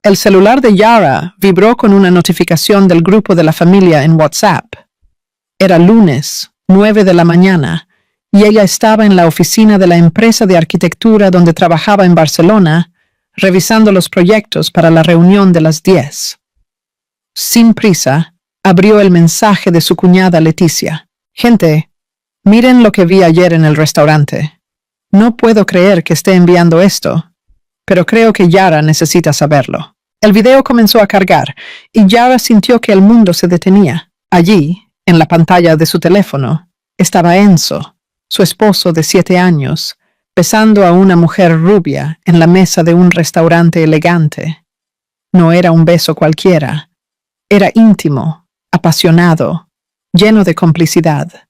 El celular de Yara vibró con una notificación del grupo de la familia en WhatsApp. Era lunes, 9 de la mañana, y ella estaba en la oficina de la empresa de arquitectura donde trabajaba en Barcelona, revisando los proyectos para la reunión de las 10. Sin prisa, abrió el mensaje de su cuñada Leticia. Gente, miren lo que vi ayer en el restaurante. No puedo creer que esté enviando esto, pero creo que Yara necesita saberlo. El video comenzó a cargar, y Yara sintió que el mundo se detenía. Allí, en la pantalla de su teléfono, estaba Enzo, su esposo de 7 años, besando a una mujer rubia en la mesa de un restaurante elegante. No era un beso cualquiera. Era íntimo, apasionado, lleno de complicidad.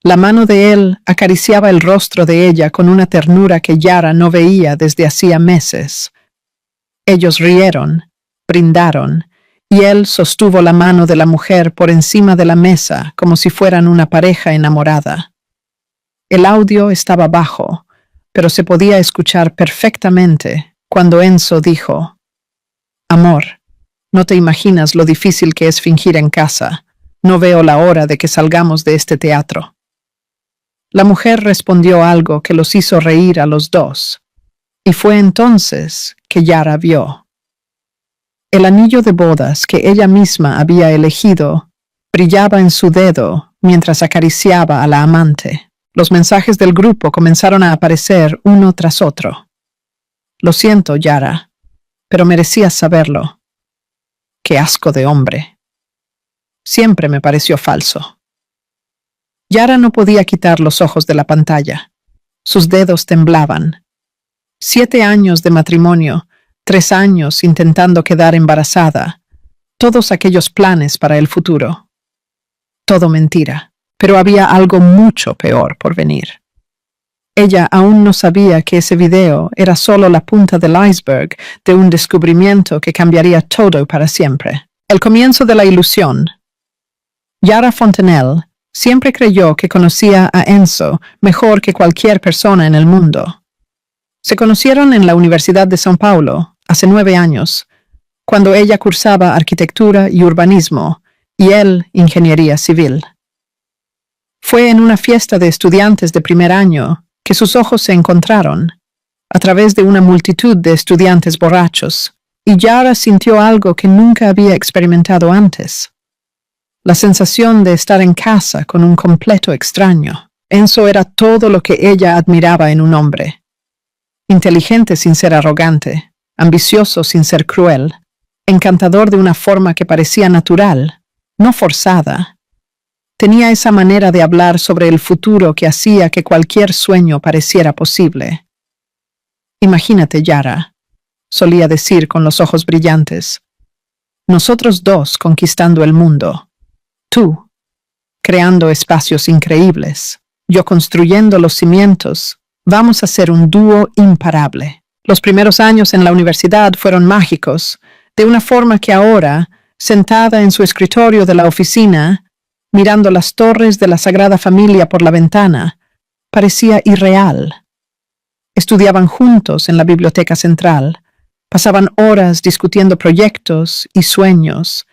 La mano de él acariciaba el rostro de ella con una ternura que Yara no veía desde hacía meses. Ellos rieron, brindaron, y él sostuvo la mano de la mujer por encima de la mesa como si fueran una pareja enamorada. El audio estaba bajo, pero se podía escuchar perfectamente cuando Enzo dijo: «Amor, no te imaginas lo difícil que es fingir en casa. No veo la hora de que salgamos de este teatro». La mujer respondió algo que los hizo reír a los dos, y fue entonces que Yara vio. El anillo de bodas que ella misma había elegido brillaba en su dedo mientras acariciaba a la amante. Los mensajes del grupo comenzaron a aparecer uno tras otro. «Lo siento, Yara, pero merecías saberlo. Qué asco de hombre. Siempre me pareció falso». Yara no podía quitar los ojos de la pantalla. Sus dedos temblaban. 7 años de matrimonio, 3 años intentando quedar embarazada, todos aquellos planes para el futuro. Todo mentira, pero había algo mucho peor por venir. Ella aún no sabía que ese video era solo la punta del iceberg de un descubrimiento que cambiaría todo para siempre. El comienzo de la ilusión. Yara Fontenelle siempre creyó que conocía a Enzo mejor que cualquier persona en el mundo. Se conocieron en la Universidad de São Paulo hace 9 años, cuando ella cursaba arquitectura y urbanismo y él ingeniería civil. Fue en una fiesta de estudiantes de primer año que sus ojos se encontraron, a través de una multitud de estudiantes borrachos, y Yara sintió algo que nunca había experimentado antes. La sensación de estar en casa con un completo extraño. Enzo era todo lo que ella admiraba en un hombre. Inteligente sin ser arrogante, ambicioso sin ser cruel, encantador de una forma que parecía natural, no forzada. Tenía esa manera de hablar sobre el futuro que hacía que cualquier sueño pareciera posible. «Imagínate, Yara», solía decir con los ojos brillantes, «nosotros dos conquistando el mundo. Tú, creando espacios increíbles, yo construyendo los cimientos, vamos a ser un dúo imparable». Los primeros años en la universidad fueron mágicos, de una forma que ahora, sentada en su escritorio de la oficina, mirando las torres de la Sagrada Familia por la ventana, parecía irreal. Estudiaban juntos en la biblioteca central, pasaban horas discutiendo proyectos y sueños,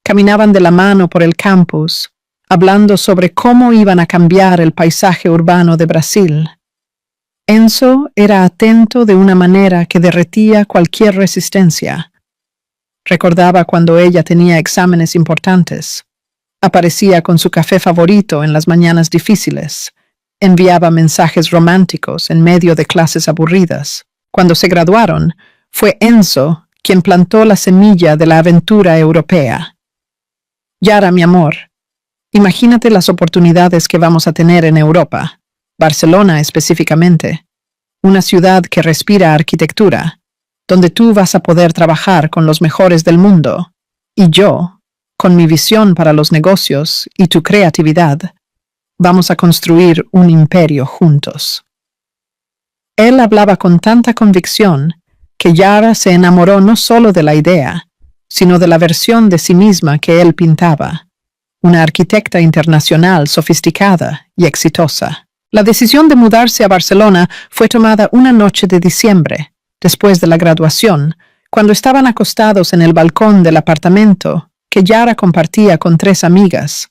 caminaban de la mano por el campus, hablando sobre cómo iban a cambiar el paisaje urbano de Brasil. Enzo era atento de una manera que derretía cualquier resistencia. Recordaba cuando ella tenía exámenes importantes. Aparecía con su café favorito en las mañanas difíciles. Enviaba mensajes románticos en medio de clases aburridas. Cuando se graduaron, fue Enzo quien plantó la semilla de la aventura europea. «Yara, mi amor, imagínate las oportunidades que vamos a tener en Europa, Barcelona específicamente, una ciudad que respira arquitectura, donde tú vas a poder trabajar con los mejores del mundo, y yo, con mi visión para los negocios y tu creatividad, vamos a construir un imperio juntos». Él hablaba con tanta convicción que Yara se enamoró no solo de la idea, sino de la versión de sí misma que él pintaba, una arquitecta internacional sofisticada y exitosa. La decisión de mudarse a Barcelona fue tomada una noche de diciembre, después de la graduación, Cuando estaban acostados en el balcón del apartamento que Yara compartía con 3 amigas,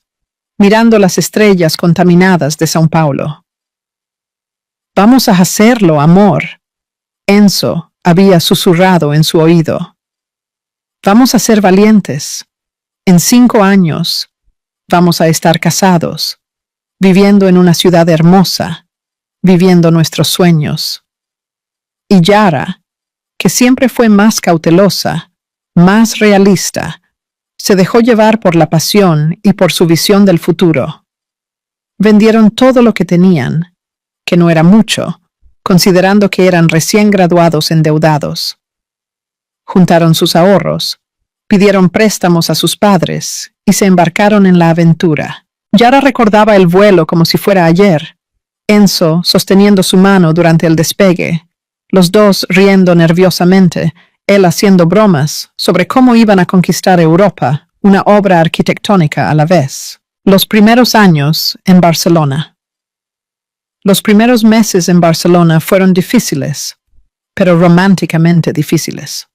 mirando las estrellas contaminadas de São Paulo. «Vamos a hacerlo, amor», Enzo había susurrado en su oído. «Vamos a ser valientes. En 5 años vamos a estar casados, viviendo en una ciudad hermosa, viviendo nuestros sueños». Y Yara, que siempre fue más cautelosa, más realista, se dejó llevar por la pasión y por su visión del futuro. Vendieron todo lo que tenían, que no era mucho, considerando que eran recién graduados endeudados. Juntaron sus ahorros, pidieron préstamos a sus padres y se embarcaron en la aventura. Yara recordaba el vuelo como si fuera ayer, Enzo sosteniendo su mano durante el despegue, los dos riendo nerviosamente, él haciendo bromas sobre cómo iban a conquistar Europa, una obra arquitectónica a la vez. Los primeros años en Barcelona. Los primeros meses en Barcelona fueron difíciles, pero románticamente difíciles.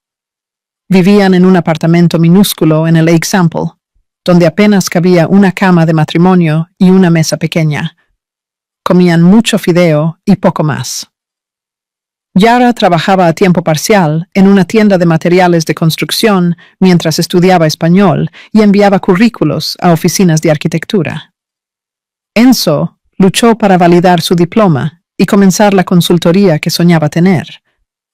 Vivían en un apartamento minúsculo en el Eixample, donde apenas cabía una cama de matrimonio y una mesa pequeña. Comían mucho fideo y poco más. Yara trabajaba a tiempo parcial en una tienda de materiales de construcción mientras estudiaba español y enviaba currículos a oficinas de arquitectura. Enzo luchó para validar su diploma y comenzar la consultoría que soñaba tener,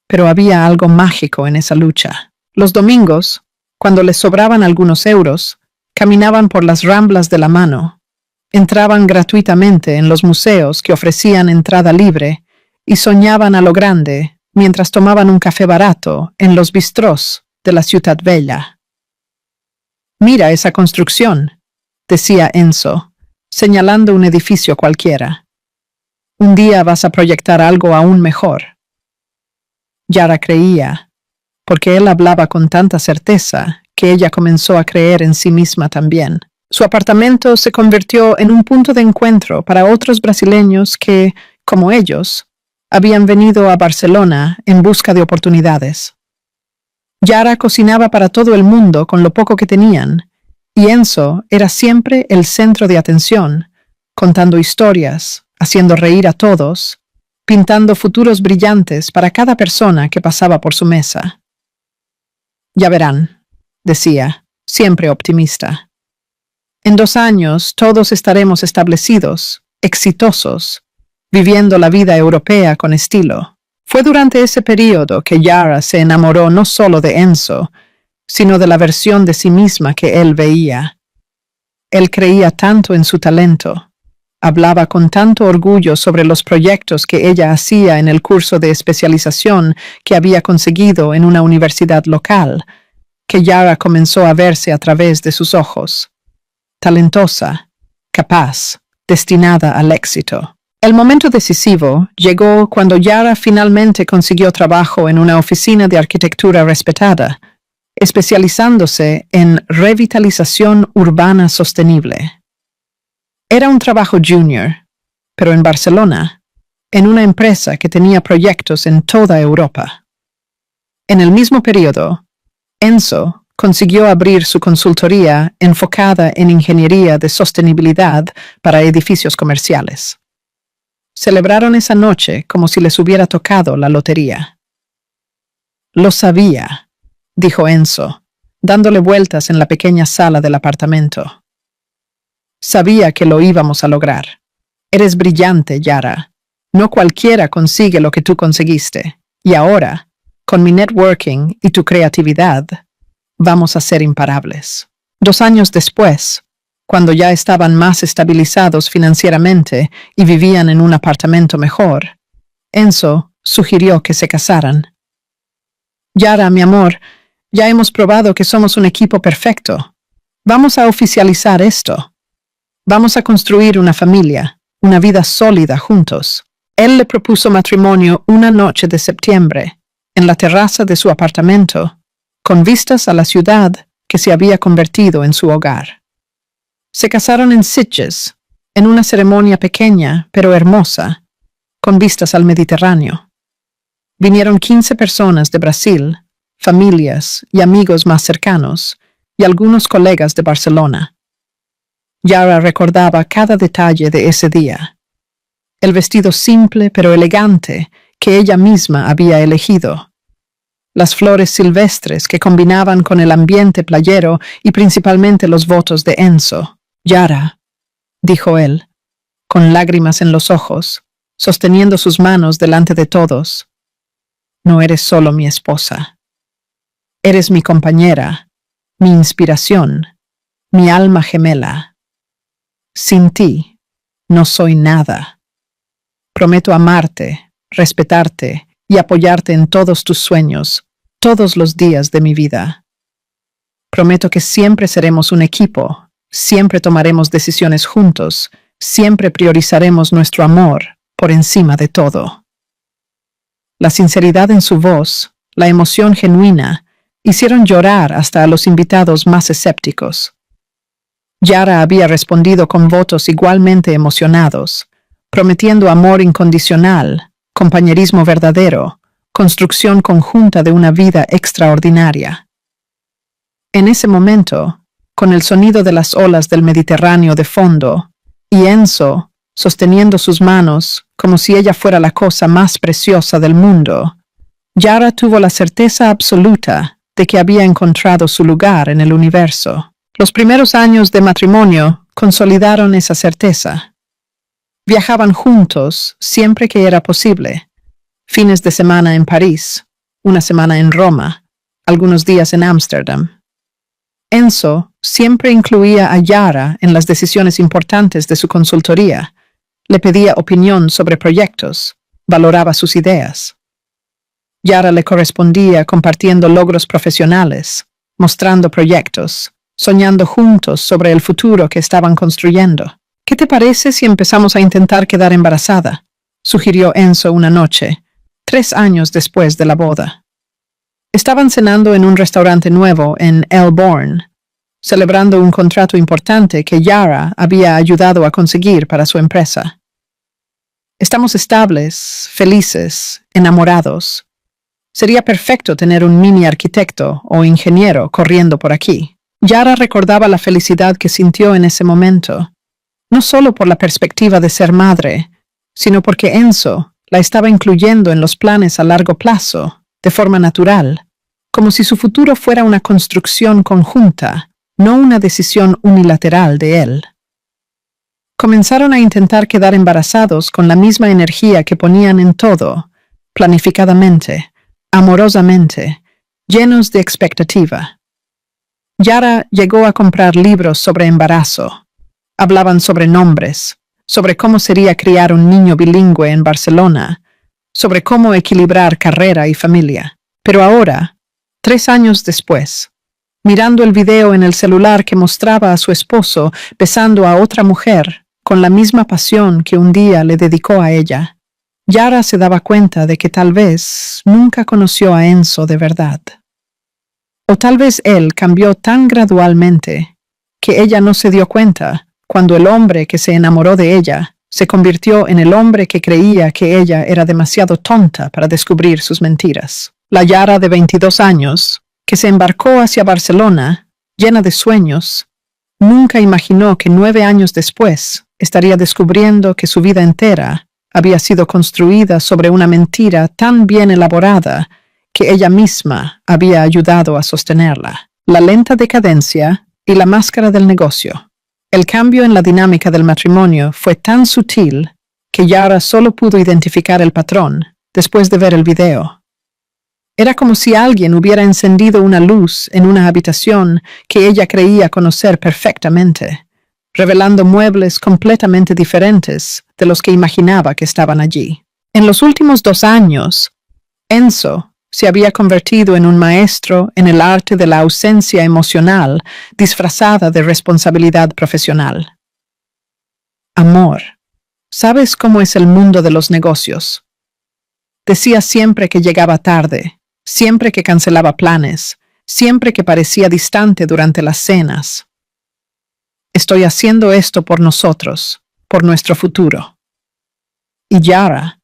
pero había algo mágico en esa lucha. Los domingos, cuando les sobraban algunos euros, caminaban por las ramblas de la mano, entraban gratuitamente en los museos que ofrecían entrada libre y soñaban a lo grande mientras tomaban un café barato en los bistrós de la Ciutat Vella. «Mira esa construcción», decía Enzo, señalando un edificio cualquiera. «Un día vas a proyectar algo aún mejor». Yara creía, porque él hablaba con tanta certeza que ella comenzó a creer en sí misma también. Su apartamento se convirtió en un punto de encuentro para otros brasileños que, como ellos, habían venido a Barcelona en busca de oportunidades. Yara cocinaba para todo el mundo con lo poco que tenían, y Enzo era siempre el centro de atención, contando historias, haciendo reír a todos, pintando futuros brillantes para cada persona que pasaba por su mesa. «Ya verán», decía, siempre optimista. «En 2 años todos estaremos establecidos, exitosos, viviendo la vida europea con estilo». Fue durante ese periodo que Yara se enamoró no solo de Enzo, sino de la versión de sí misma que él veía. Él creía tanto en su talento, hablaba con tanto orgullo sobre los proyectos que ella hacía en el curso de especialización que había conseguido en una universidad local, que Yara comenzó a verse a través de sus ojos. Talentosa, capaz, destinada al éxito. El momento decisivo llegó cuando Yara finalmente consiguió trabajo en una oficina de arquitectura respetada, especializándose en revitalización urbana sostenible. Era un trabajo junior, pero en Barcelona, en una empresa que tenía proyectos en toda Europa. En el mismo periodo, Enzo consiguió abrir su consultoría enfocada en ingeniería de sostenibilidad para edificios comerciales. Celebraron esa noche como si les hubiera tocado la lotería. «Lo sabía», dijo Enzo, dándole vueltas en la pequeña sala del apartamento. «Sabía que lo íbamos a lograr. Eres brillante, Yara. No cualquiera consigue lo que tú conseguiste. Y ahora, con mi networking y tu creatividad, vamos a ser imparables». 2 años después, cuando ya estaban más estabilizados financieramente y vivían en un apartamento mejor, Enzo sugirió que se casaran. «Yara, mi amor, ya hemos probado que somos un equipo perfecto. Vamos a oficializar esto. Vamos a construir una familia, una vida sólida juntos». Él le propuso matrimonio una noche de septiembre, en la terraza de su apartamento, con vistas a la ciudad que se había convertido en su hogar. Se casaron en Sitges, en una ceremonia pequeña pero hermosa, con vistas al Mediterráneo. Vinieron 15 personas de Brasil, familias y amigos más cercanos, y algunos colegas de Barcelona. Yara recordaba cada detalle de ese día. El vestido simple pero elegante que ella misma había elegido. Las flores silvestres que combinaban con el ambiente playero y principalmente los votos de Enzo. Yara, dijo él, con lágrimas en los ojos, sosteniendo sus manos delante de todos. No eres solo mi esposa. Eres mi compañera, mi inspiración, mi alma gemela. Sin ti, no soy nada. Prometo amarte, respetarte y apoyarte en todos tus sueños, todos los días de mi vida. Prometo que siempre seremos un equipo, siempre tomaremos decisiones juntos, siempre priorizaremos nuestro amor por encima de todo. La sinceridad en su voz, la emoción genuina, hicieron llorar hasta a los invitados más escépticos. Yara había respondido con votos igualmente emocionados, prometiendo amor incondicional, compañerismo verdadero, construcción conjunta de una vida extraordinaria. En ese momento, con el sonido de las olas del Mediterráneo de fondo, y Enzo, sosteniendo sus manos como si ella fuera la cosa más preciosa del mundo, Yara tuvo la certeza absoluta de que había encontrado su lugar en el universo. Los primeros años de matrimonio consolidaron esa certeza. Viajaban juntos siempre que era posible. Fines de semana en París, una semana en Roma, algunos días en Ámsterdam. Enzo siempre incluía a Yara en las decisiones importantes de su consultoría. Le pedía opinión sobre proyectos, valoraba sus ideas. Yara le correspondía compartiendo logros profesionales, mostrando proyectos, soñando juntos sobre el futuro que estaban construyendo. ¿Qué te parece si empezamos a intentar quedar embarazada?, sugirió Enzo una noche, 3 años después de la boda. Estaban cenando en un restaurante nuevo en Elborn, celebrando un contrato importante que Yara había ayudado a conseguir para su empresa. Estamos estables, felices, enamorados. Sería perfecto tener un mini arquitecto o ingeniero corriendo por aquí. Yara recordaba la felicidad que sintió en ese momento, no solo por la perspectiva de ser madre, sino porque Enzo la estaba incluyendo en los planes a largo plazo, de forma natural, como si su futuro fuera una construcción conjunta, no una decisión unilateral de él. Comenzaron a intentar quedar embarazados con la misma energía que ponían en todo, planificadamente, amorosamente, llenos de expectativa. Yara llegó a comprar libros sobre embarazo. Hablaban sobre nombres, sobre cómo sería criar un niño bilingüe en Barcelona, sobre cómo equilibrar carrera y familia. Pero ahora, 3 años después, mirando el video en el celular que mostraba a su esposo besando a otra mujer con la misma pasión que un día le dedicó a ella, Yara se daba cuenta de que tal vez nunca conoció a Enzo de verdad. O tal vez él cambió tan gradualmente que ella no se dio cuenta cuando el hombre que se enamoró de ella se convirtió en el hombre que creía que ella era demasiado tonta para descubrir sus mentiras. La Yara de 22 años, que se embarcó hacia Barcelona, llena de sueños, nunca imaginó que 9 años después estaría descubriendo que su vida entera había sido construida sobre una mentira tan bien elaborada que ella misma había ayudado a sostenerla. La lenta decadencia y la máscara del negocio. El cambio en la dinámica del matrimonio fue tan sutil que Yara solo pudo identificar el patrón después de ver el video. Era como si alguien hubiera encendido una luz en una habitación que ella creía conocer perfectamente, revelando muebles completamente diferentes de los que imaginaba que estaban allí. En los últimos 2 años, Enzo se había convertido en un maestro en el arte de la ausencia emocional disfrazada de responsabilidad profesional. Amor, ¿sabes cómo es el mundo de los negocios? Decía siempre que llegaba tarde, siempre que cancelaba planes, siempre que parecía distante durante las cenas. Estoy haciendo esto por nosotros, por nuestro futuro. Y Yara,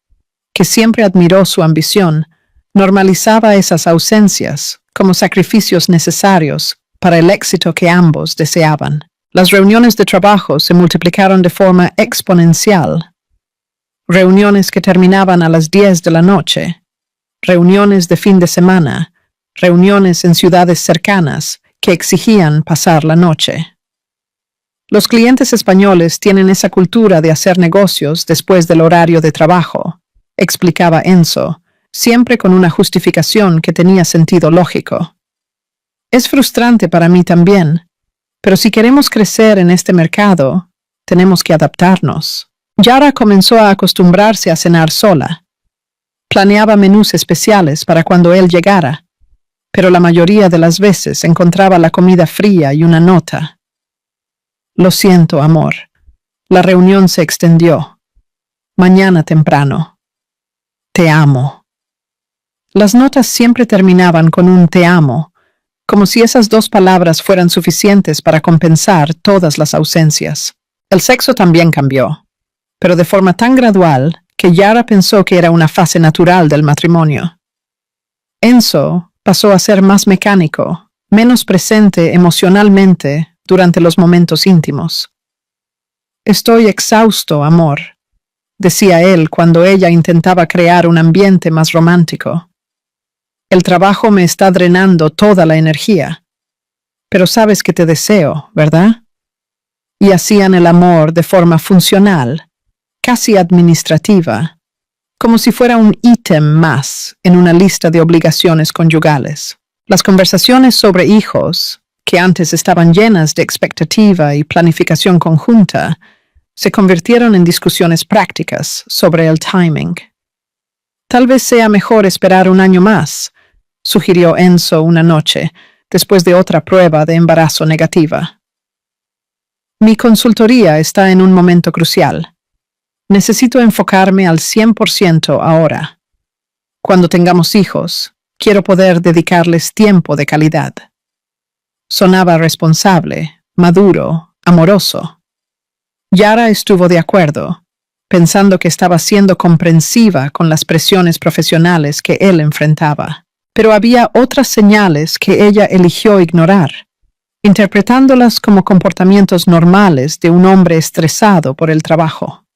que siempre admiró su ambición, normalizaba esas ausencias como sacrificios necesarios para el éxito que ambos deseaban. Las reuniones de trabajo se multiplicaron de forma exponencial. Reuniones que terminaban a las 10 de la noche, reuniones de fin de semana, reuniones en ciudades cercanas que exigían pasar la noche. Los clientes españoles tienen esa cultura de hacer negocios después del horario de trabajo, explicaba Enzo, siempre con una justificación que tenía sentido lógico. Es frustrante para mí también, pero si queremos crecer en este mercado, tenemos que adaptarnos. Yara comenzó a acostumbrarse a cenar sola. Planeaba menús especiales para cuando él llegara, pero la mayoría de las veces encontraba la comida fría y una nota. Lo siento, amor. La reunión se extendió. Mañana temprano. Te amo. Las notas siempre terminaban con un te amo, como si esas dos palabras fueran suficientes para compensar todas las ausencias. El sexo también cambió, pero de forma tan gradual que Yara pensó que era una fase natural del matrimonio. Enzo pasó a ser más mecánico, menos presente emocionalmente durante los momentos íntimos. Estoy exhausto, amor, decía él cuando ella intentaba crear un ambiente más romántico. El trabajo me está drenando toda la energía, pero sabes que te deseo, ¿verdad? Y hacían el amor de forma funcional, casi administrativa, como si fuera un ítem más en una lista de obligaciones conyugales. Las conversaciones sobre hijos, que antes estaban llenas de expectativa y planificación conjunta, se convirtieron en discusiones prácticas sobre el timing. Tal vez sea mejor esperar un año más, sugirió Enzo una noche, después de otra prueba de embarazo negativa. Mi consultoría está en un momento crucial. Necesito enfocarme al 100% ahora. Cuando tengamos hijos, quiero poder dedicarles tiempo de calidad. Sonaba responsable, maduro, amoroso. Yara estuvo de acuerdo, pensando que estaba siendo comprensiva con las presiones profesionales que él enfrentaba. Pero había otras señales que ella eligió ignorar, interpretándolas como comportamientos normales de un hombre estresado por el trabajo.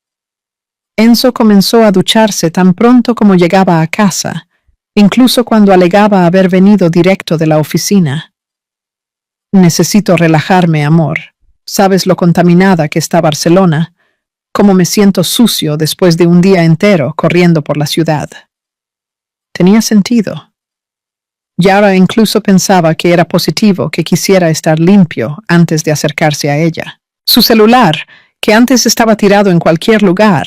Enzo comenzó a ducharse tan pronto como llegaba a casa, incluso cuando alegaba haber venido directo de la oficina. Necesito relajarme, amor. Sabes lo contaminada que está Barcelona, cómo me siento sucio después de un día entero corriendo por la ciudad. Tenía sentido. Yara incluso pensaba que era positivo que quisiera estar limpio antes de acercarse a ella. Su celular, que antes estaba tirado en cualquier lugar,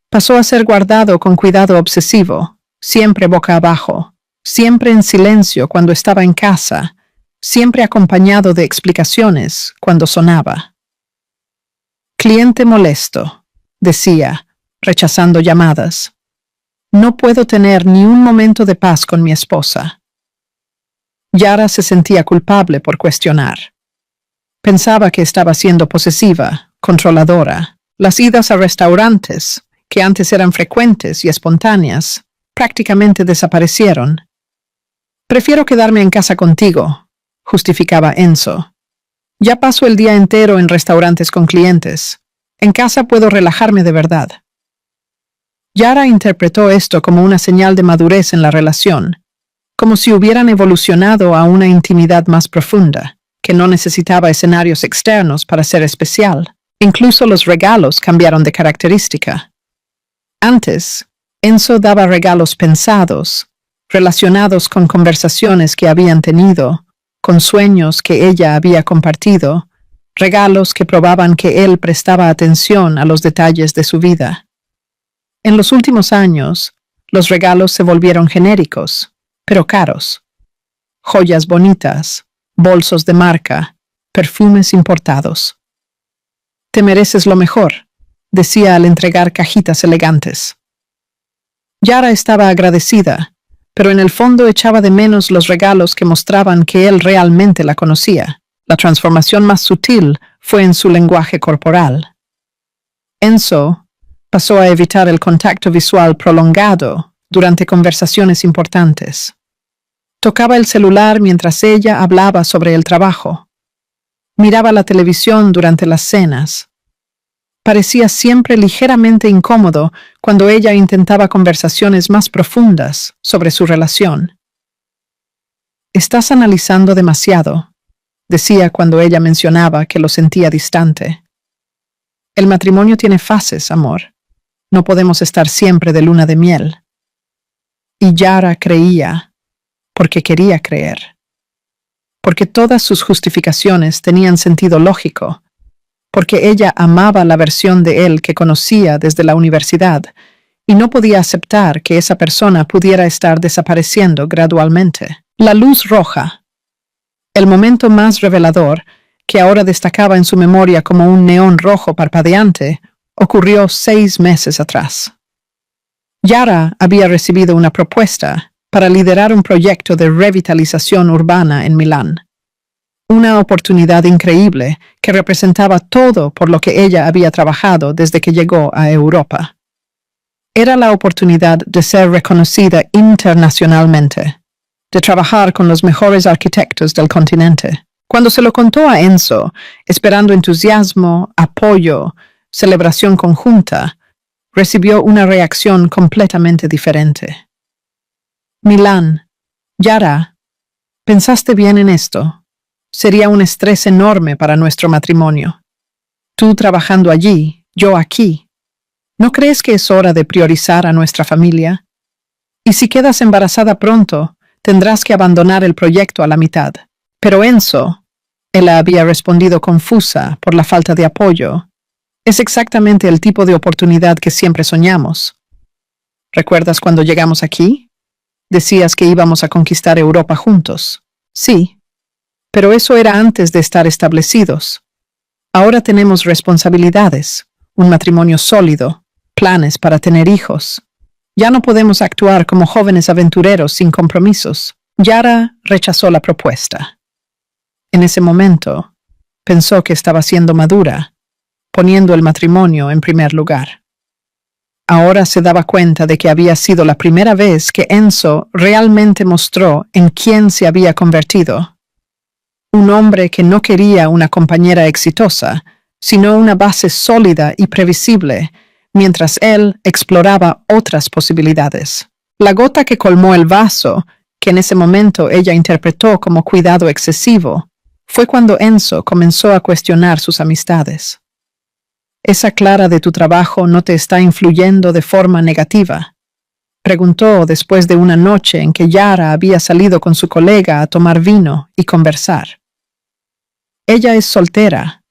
pasó a ser guardado con cuidado obsesivo, siempre boca abajo, siempre en silencio cuando estaba en casa, siempre acompañado de explicaciones cuando sonaba. Cliente molesto, decía, rechazando llamadas. No puedo tener ni un momento de paz con mi esposa. Yara se sentía culpable por cuestionar. Pensaba que estaba siendo posesiva, controladora. Las idas a restaurantes, que antes eran frecuentes y espontáneas, prácticamente desaparecieron. Prefiero quedarme en casa contigo, justificaba Enzo. Ya paso el día entero en restaurantes con clientes. En casa puedo relajarme de verdad. Yara interpretó esto como una señal de madurez en la relación, como si hubieran evolucionado a una intimidad más profunda, que no necesitaba escenarios externos para ser especial. Incluso los regalos cambiaron de característica. Antes, Enzo daba regalos pensados, relacionados con conversaciones que habían tenido, con sueños que ella había compartido, regalos que probaban que él prestaba atención a los detalles de su vida. En los últimos años, los regalos se volvieron genéricos, pero caros. Joyas bonitas, bolsos de marca, perfumes importados. Te mereces lo mejor, decía al entregar cajitas elegantes. Yara estaba agradecida, pero en el fondo echaba de menos los regalos que mostraban que él realmente la conocía. La transformación más sutil fue en su lenguaje corporal. Enzo pasó a evitar el contacto visual prolongado durante conversaciones importantes. Tocaba el celular mientras ella hablaba sobre el trabajo. Miraba la televisión durante las cenas. Parecía siempre ligeramente incómodo cuando ella intentaba conversaciones más profundas sobre su relación. «Estás analizando demasiado», decía cuando ella mencionaba que lo sentía distante. «El matrimonio tiene fases, amor. No podemos estar siempre de luna de miel». Y Yara creía, porque quería creer. Porque todas sus justificaciones tenían sentido lógico, porque ella amaba la versión de él que conocía desde la universidad y no podía aceptar que esa persona pudiera estar desapareciendo gradualmente. La luz roja, el momento más revelador, que ahora destacaba en su memoria como un neón rojo parpadeante, ocurrió 6 meses atrás. Yara había recibido una propuesta para liderar un proyecto de revitalización urbana en Milán. Una oportunidad increíble que representaba todo por lo que ella había trabajado desde que llegó a Europa. Era la oportunidad de ser reconocida internacionalmente, de trabajar con los mejores arquitectos del continente. Cuando se lo contó a Enzo, esperando entusiasmo, apoyo, celebración conjunta, recibió una reacción completamente diferente. «Milán, Yara, ¿pensaste bien en esto? Sería un estrés enorme para nuestro matrimonio. Tú trabajando allí, yo aquí. ¿No crees que es hora de priorizar a nuestra familia? Y si quedas embarazada pronto, tendrás que abandonar el proyecto a la mitad». Pero Enzo, ella había respondido confusa por la falta de apoyo, es exactamente el tipo de oportunidad que siempre soñamos. ¿Recuerdas cuando llegamos aquí? Decías que íbamos a conquistar Europa juntos. Sí, pero eso era antes de estar establecidos. Ahora tenemos responsabilidades, un matrimonio sólido, planes para tener hijos. Ya no podemos actuar como jóvenes aventureros sin compromisos. Yara rechazó la propuesta. En ese momento, pensó que estaba siendo madura, poniendo el matrimonio en primer lugar. Ahora se daba cuenta de que había sido la primera vez que Enzo realmente mostró en quién se había convertido. Un hombre que no quería una compañera exitosa, sino una base sólida y previsible, mientras él exploraba otras posibilidades. La gota que colmó el vaso, que en ese momento ella interpretó como cuidado excesivo, fue cuando Enzo comenzó a cuestionar sus amistades. ¿Esa Clara de tu trabajo no te está influyendo de forma negativa?, preguntó después de una noche en que Yara había salido con su colega a tomar vino y conversar. Ella es soltera,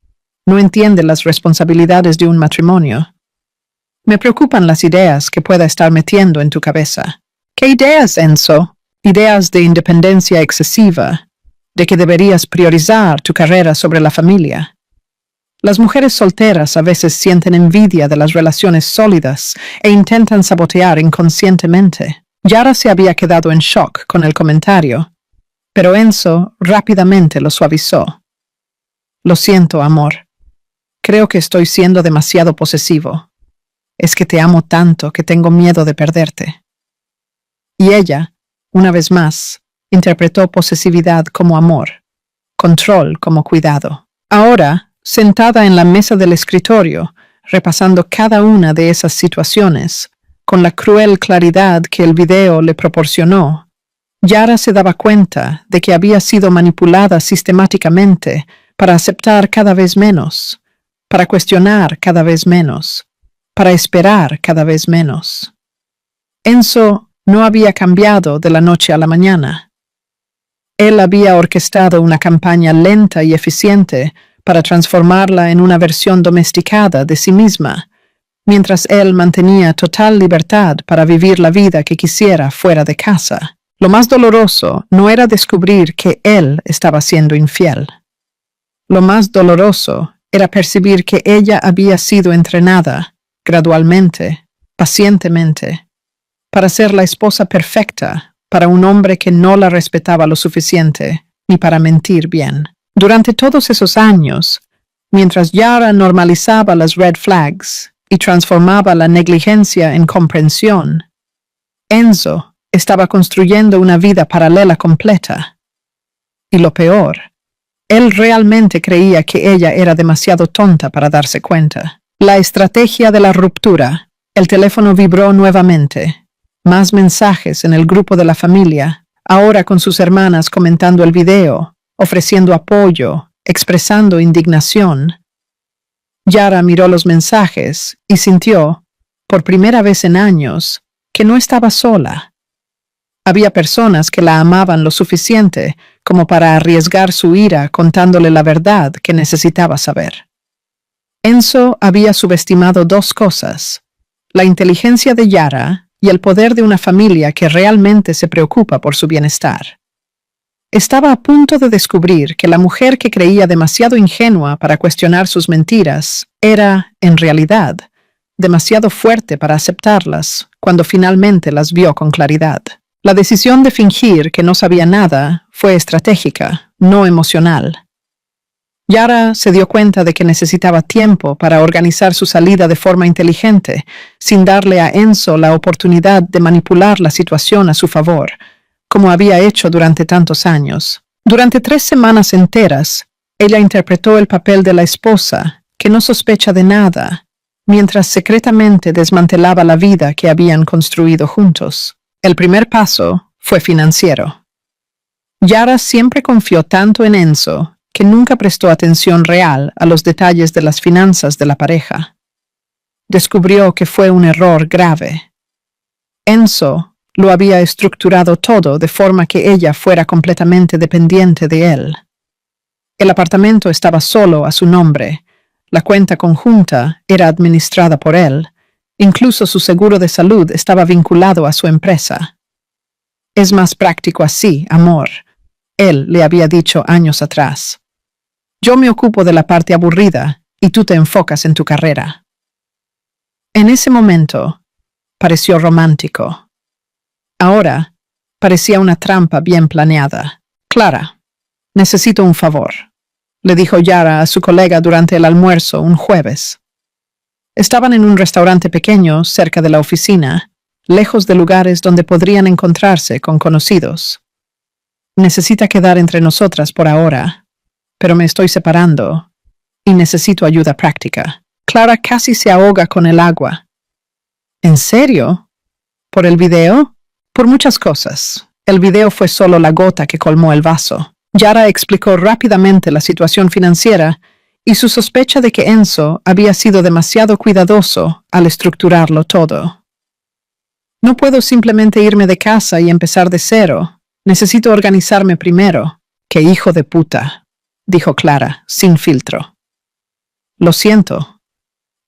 no entiende las responsabilidades de un matrimonio. Me preocupan las ideas que pueda estar metiendo en tu cabeza. ¿Qué ideas, Enzo? Ideas de independencia excesiva, de que deberías priorizar tu carrera sobre la familia. Las mujeres solteras a veces sienten envidia de las relaciones sólidas e intentan sabotear inconscientemente. Yara se había quedado en shock con el comentario, pero Enzo rápidamente lo suavizó. Lo siento, amor. Creo que estoy siendo demasiado posesivo. Es que te amo tanto que tengo miedo de perderte. Y ella, una vez más, interpretó posesividad como amor, control como cuidado. Ahora, sentada en la mesa del escritorio, repasando cada una de esas situaciones, con la cruel claridad que el video le proporcionó, Yara se daba cuenta de que había sido manipulada sistemáticamente para aceptar cada vez menos, para cuestionar cada vez menos, para esperar cada vez menos. Enzo no había cambiado de la noche a la mañana. Él había orquestado una campaña lenta y eficiente para transformarla en una versión domesticada de sí misma, mientras él mantenía total libertad para vivir la vida que quisiera fuera de casa. Lo más doloroso no era descubrir que él estaba siendo infiel. Lo más doloroso era percibir que ella había sido entrenada, gradualmente, pacientemente, para ser la esposa perfecta para un hombre que no la respetaba lo suficiente, ni para mentir bien. Durante todos esos años, mientras Yara normalizaba las red flags y transformaba la negligencia en comprensión, Enzo estaba construyendo una vida paralela completa. Y lo peor, él realmente creía que ella era demasiado tonta para darse cuenta. La estrategia de la ruptura. El teléfono vibró nuevamente. Más mensajes en el grupo de la familia, ahora con sus hermanas comentando el video, ofreciendo apoyo, expresando indignación. Yara miró los mensajes y sintió, por primera vez en años, que no estaba sola. Había personas que la amaban lo suficiente como para arriesgar su ira contándole la verdad que necesitaba saber. Enzo había subestimado dos cosas: la inteligencia de Yara y el poder de una familia que realmente se preocupa por su bienestar. Estaba a punto de descubrir que la mujer que creía demasiado ingenua para cuestionar sus mentiras era, en realidad, demasiado fuerte para aceptarlas cuando finalmente las vio con claridad. La decisión de fingir que no sabía nada fue estratégica, no emocional. Yara se dio cuenta de que necesitaba tiempo para organizar su salida de forma inteligente, sin darle a Enzo la oportunidad de manipular la situación a su favor, como había hecho durante tantos años. Durante 3 semanas enteras, ella interpretó el papel de la esposa, que no sospecha de nada, mientras secretamente desmantelaba la vida que habían construido juntos. El primer paso fue financiero. Yara siempre confió tanto en Enzo que nunca prestó atención real a los detalles de las finanzas de la pareja. Descubrió que fue un error grave. Enzo lo había estructurado todo de forma que ella fuera completamente dependiente de él. El apartamento estaba solo a su nombre, la cuenta conjunta era administrada por él, incluso su seguro de salud estaba vinculado a su empresa. Es más práctico así, amor, él le había dicho años atrás. Yo me ocupo de la parte aburrida y tú te enfocas en tu carrera. En ese momento, pareció romántico. Ahora, parecía una trampa bien planeada. Clara, necesito un favor, le dijo Yara a su colega durante el almuerzo un jueves. Estaban en un restaurante pequeño cerca de la oficina, lejos de lugares donde podrían encontrarse con conocidos. Necesita quedar entre nosotras por ahora, pero me estoy separando y necesito ayuda práctica. Clara casi se ahoga con el agua. ¿En serio? ¿Por el video? Por muchas cosas. El video fue solo la gota que colmó el vaso. Yara explicó rápidamente la situación financiera y su sospecha de que Enzo había sido demasiado cuidadoso al estructurarlo todo. No puedo simplemente irme de casa y empezar de cero. Necesito organizarme primero. ¡Qué hijo de puta!, dijo Clara, sin filtro. Lo siento,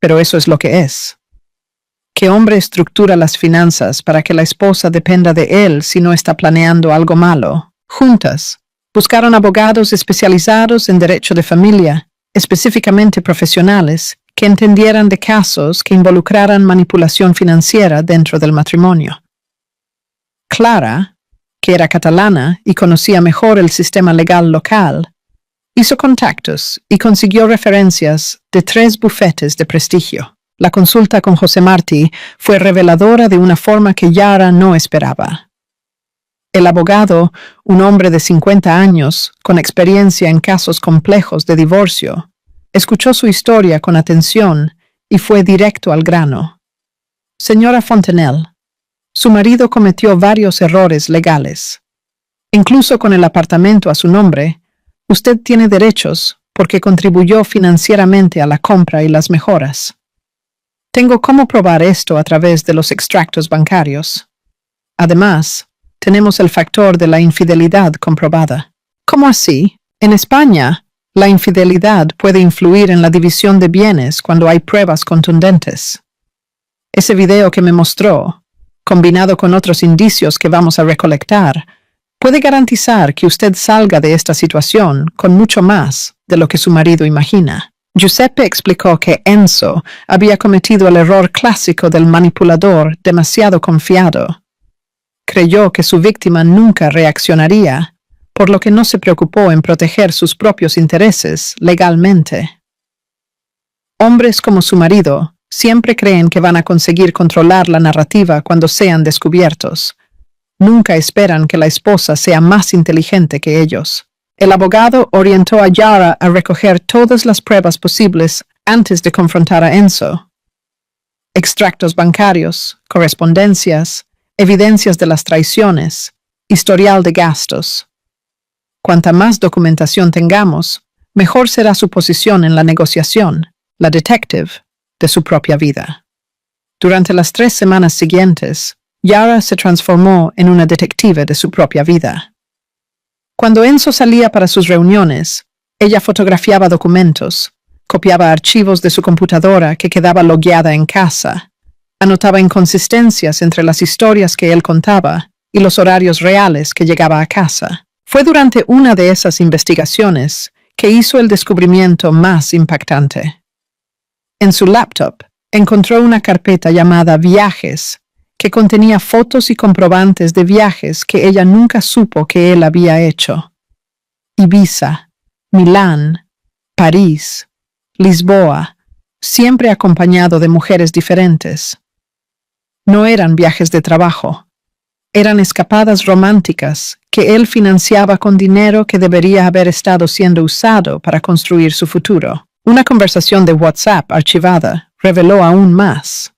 pero eso es lo que es. ¿Qué hombre estructura las finanzas para que la esposa dependa de él si no está planeando algo malo? Juntas, buscaron abogados especializados en derecho de familia, específicamente profesionales, que entendieran de casos que involucraran manipulación financiera dentro del matrimonio. Clara, que era catalana y conocía mejor el sistema legal local, hizo contactos y consiguió referencias de 3 bufetes de prestigio. La consulta con José Martí fue reveladora de una forma que Yara no esperaba. El abogado, un hombre de 50 años, con experiencia en casos complejos de divorcio, escuchó su historia con atención y fue directo al grano. Señora Fontenelle, su marido cometió varios errores legales. Incluso con el apartamento a su nombre, usted tiene derechos porque contribuyó financieramente a la compra y las mejoras. Tengo cómo probar esto a través de los extractos bancarios. Además, tenemos el factor de la infidelidad comprobada. ¿Cómo así? En España, la infidelidad puede influir en la división de bienes cuando hay pruebas contundentes. Ese video que me mostró, combinado con otros indicios que vamos a recolectar, puede garantizar que usted salga de esta situación con mucho más de lo que su marido imagina. Giuseppe explicó que Enzo había cometido el error clásico del manipulador demasiado confiado. Creyó que su víctima nunca reaccionaría, por lo que no se preocupó en proteger sus propios intereses legalmente. Hombres como su marido siempre creen que van a conseguir controlar la narrativa cuando sean descubiertos. Nunca esperan que la esposa sea más inteligente que ellos. El abogado orientó a Yara a recoger todas las pruebas posibles antes de confrontar a Enzo. Extractos bancarios, correspondencias, evidencias de las traiciones, historial de gastos. Cuanta más documentación tengamos, mejor será su posición en la negociación, la detective, de su propia vida. Durante las 3 semanas siguientes, Yara se transformó en una detective de su propia vida. Cuando Enzo salía para sus reuniones, ella fotografiaba documentos, copiaba archivos de su computadora que quedaba logueada en casa, anotaba inconsistencias entre las historias que él contaba y los horarios reales que llegaba a casa. Fue durante una de esas investigaciones que hizo el descubrimiento más impactante. En su laptop encontró una carpeta llamada Viajes, que contenía fotos y comprobantes de viajes que ella nunca supo que él había hecho. Ibiza, Milán, París, Lisboa, siempre acompañado de mujeres diferentes. No eran viajes de trabajo, eran escapadas románticas que él financiaba con dinero que debería haber estado siendo usado para construir su futuro. Una conversación de WhatsApp archivada reveló aún más.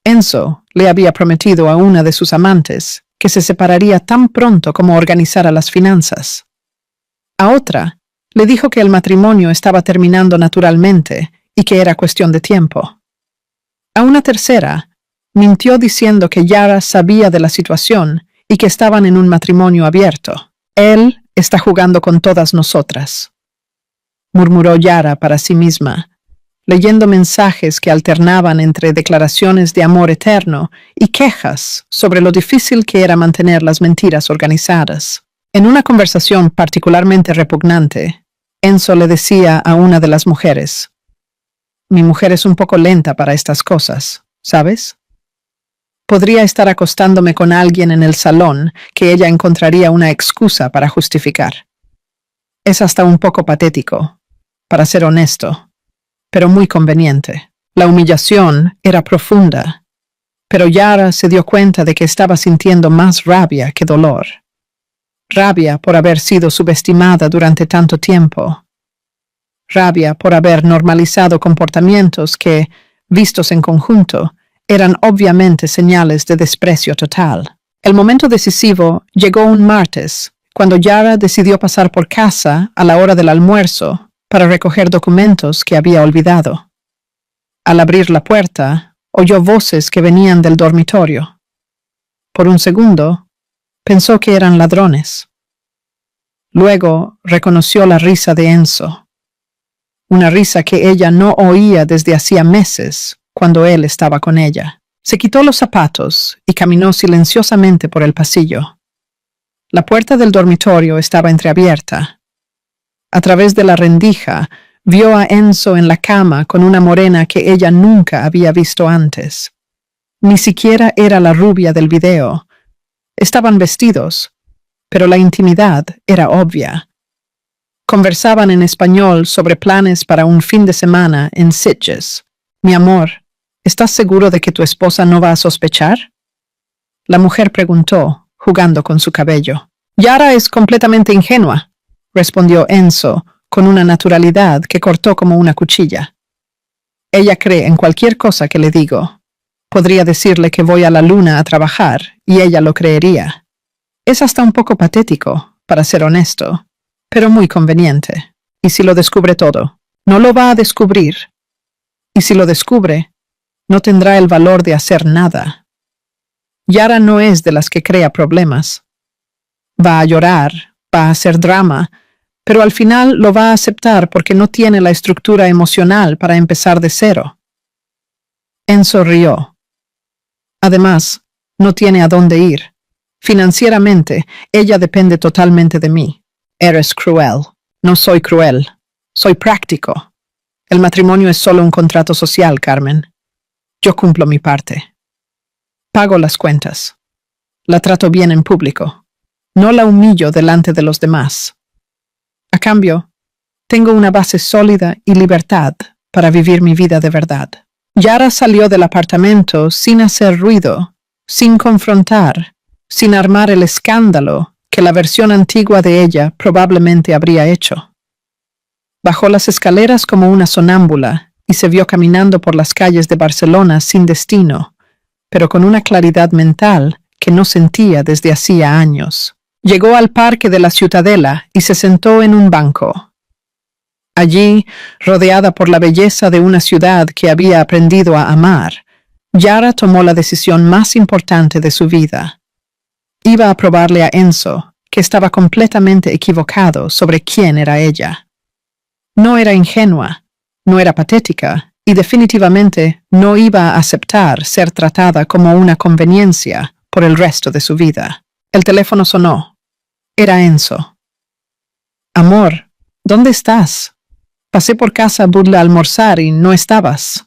Enzo le había prometido a una de sus amantes que se separaría tan pronto como organizara las finanzas. A otra, le dijo que el matrimonio estaba terminando naturalmente y que era cuestión de tiempo. A una tercera, mintió diciendo que Yara sabía de la situación y que estaban en un matrimonio abierto. Él está jugando con todas nosotras, murmuró Yara para sí misma, leyendo mensajes que alternaban entre declaraciones de amor eterno y quejas sobre lo difícil que era mantener las mentiras organizadas. En una conversación particularmente repugnante, Enzo le decía a una de las mujeres: «Mi mujer es un poco lenta para estas cosas, ¿sabes? Podría estar acostándome con alguien en el salón que ella encontraría una excusa para justificar. Es hasta un poco patético, para ser honesto, pero muy conveniente». La humillación era profunda, pero Yara se dio cuenta de que estaba sintiendo más rabia que dolor. Rabia por haber sido subestimada durante tanto tiempo. Rabia por haber normalizado comportamientos que, vistos en conjunto, eran obviamente señales de desprecio total. El momento decisivo llegó un martes, cuando Yara decidió pasar por casa a la hora del almuerzo para recoger documentos que había olvidado. Al abrir la puerta, oyó voces que venían del dormitorio. Por un segundo, pensó que eran ladrones. Luego reconoció la risa de Enzo. Una risa que ella no oía desde hacía meses, cuando él estaba con ella. Se quitó los zapatos y caminó silenciosamente por el pasillo. La puerta del dormitorio estaba entreabierta. A través de la rendija, vio a Enzo en la cama con una morena que ella nunca había visto antes. Ni siquiera era la rubia del video. Estaban vestidos, pero la intimidad era obvia. Conversaban en español sobre planes para un fin de semana en Sitges. «Mi amor, ¿estás seguro de que tu esposa no va a sospechar?», la mujer preguntó, jugando con su cabello. «Yara es completamente ingenua», respondió Enzo, con una naturalidad que cortó como una cuchilla. «Ella cree en cualquier cosa que le digo. Podría decirle que voy a la luna a trabajar y ella lo creería. Es hasta un poco patético, para ser honesto, pero muy conveniente. ¿Y si lo descubre todo? No lo va a descubrir. Y si lo descubre, no tendrá el valor de hacer nada. Yara no es de las que crea problemas. Va a llorar, va a hacer drama, pero al final lo va a aceptar porque no tiene la estructura emocional para empezar de cero». Enzo rió. «Además, no tiene a dónde ir. Financieramente, ella depende totalmente de mí». «Eres cruel». «No soy cruel. Soy práctico. El matrimonio es solo un contrato social, Carmen. Yo cumplo mi parte. Pago las cuentas. La trato bien en público. No la humillo delante de los demás. A cambio, tengo una base sólida y libertad para vivir mi vida de verdad». Yara salió del apartamento sin hacer ruido, sin confrontar, sin armar el escándalo que la versión antigua de ella probablemente habría hecho. Bajó las escaleras como una sonámbula y se vio caminando por las calles de Barcelona sin destino, pero con una claridad mental que no sentía desde hacía años. Llegó al parque de la Ciutadella y se sentó en un banco. Allí, rodeada por la belleza de una ciudad que había aprendido a amar, Yara tomó la decisión más importante de su vida. Iba a probarle a Enzo que estaba completamente equivocado sobre quién era ella. No era ingenua, no era patética y definitivamente no iba a aceptar ser tratada como una conveniencia por el resto de su vida. El teléfono sonó. Era Enzo. Amor, ¿dónde estás? Pasé por casa a Budla a almorzar y no estabas.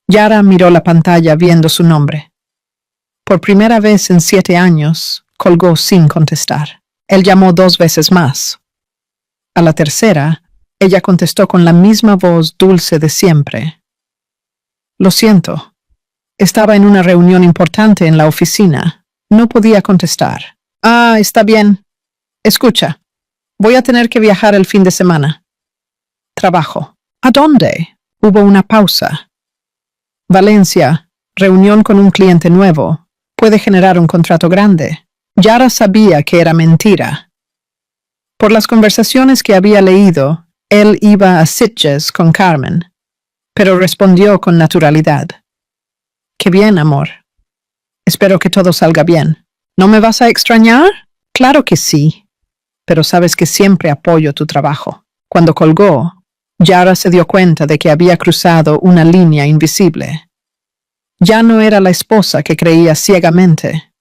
Yara miró la pantalla viendo su nombre. Por primera vez en 7 años, colgó sin contestar. Él llamó 2 veces más. A la tercera, ella contestó con la misma voz dulce de siempre. Lo siento. Estaba en una reunión importante en la oficina. No podía contestar. Ah, está bien. Escucha, voy a tener que viajar el fin de semana. Trabajo. ¿A dónde? Hubo una pausa. Valencia, reunión con un cliente nuevo. Puede generar un contrato grande. Yara sabía que era mentira. Por las conversaciones que había leído, él iba a Sitges con Carmen, pero respondió con naturalidad. Qué bien, amor. Espero que todo salga bien. ¿No me vas a extrañar? Claro que sí, pero sabes que siempre apoyo tu trabajo. Cuando colgó, Yara se dio cuenta de que había cruzado una línea invisible. Ya no era la esposa que creía ciegamente.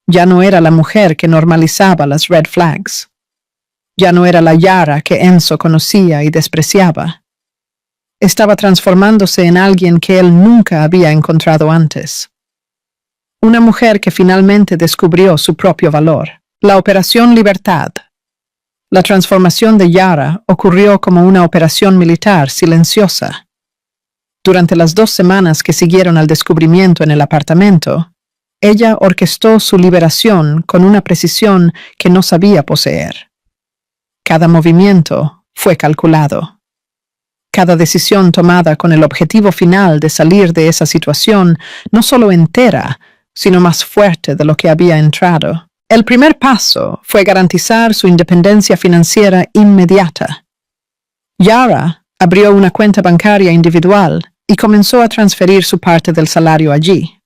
Ya no era la mujer que normalizaba las red flags. Ya no era la Yara que Enzo conocía y despreciaba. Estaba transformándose en alguien que él nunca había encontrado antes. Una mujer que finalmente descubrió su propio valor. La Operación Libertad. La transformación de Yara ocurrió como una operación militar silenciosa. Durante las 2 semanas que siguieron al descubrimiento en el apartamento, ella orquestó su liberación con una precisión que no sabía poseer. Cada movimiento fue calculado. Cada decisión tomada con el objetivo final de salir de esa situación no solo entera, sino más fuerte de lo que había entrado. El primer paso fue garantizar su independencia financiera inmediata. Yara abrió una cuenta bancaria individual y comenzó a transferir su parte del salario allí.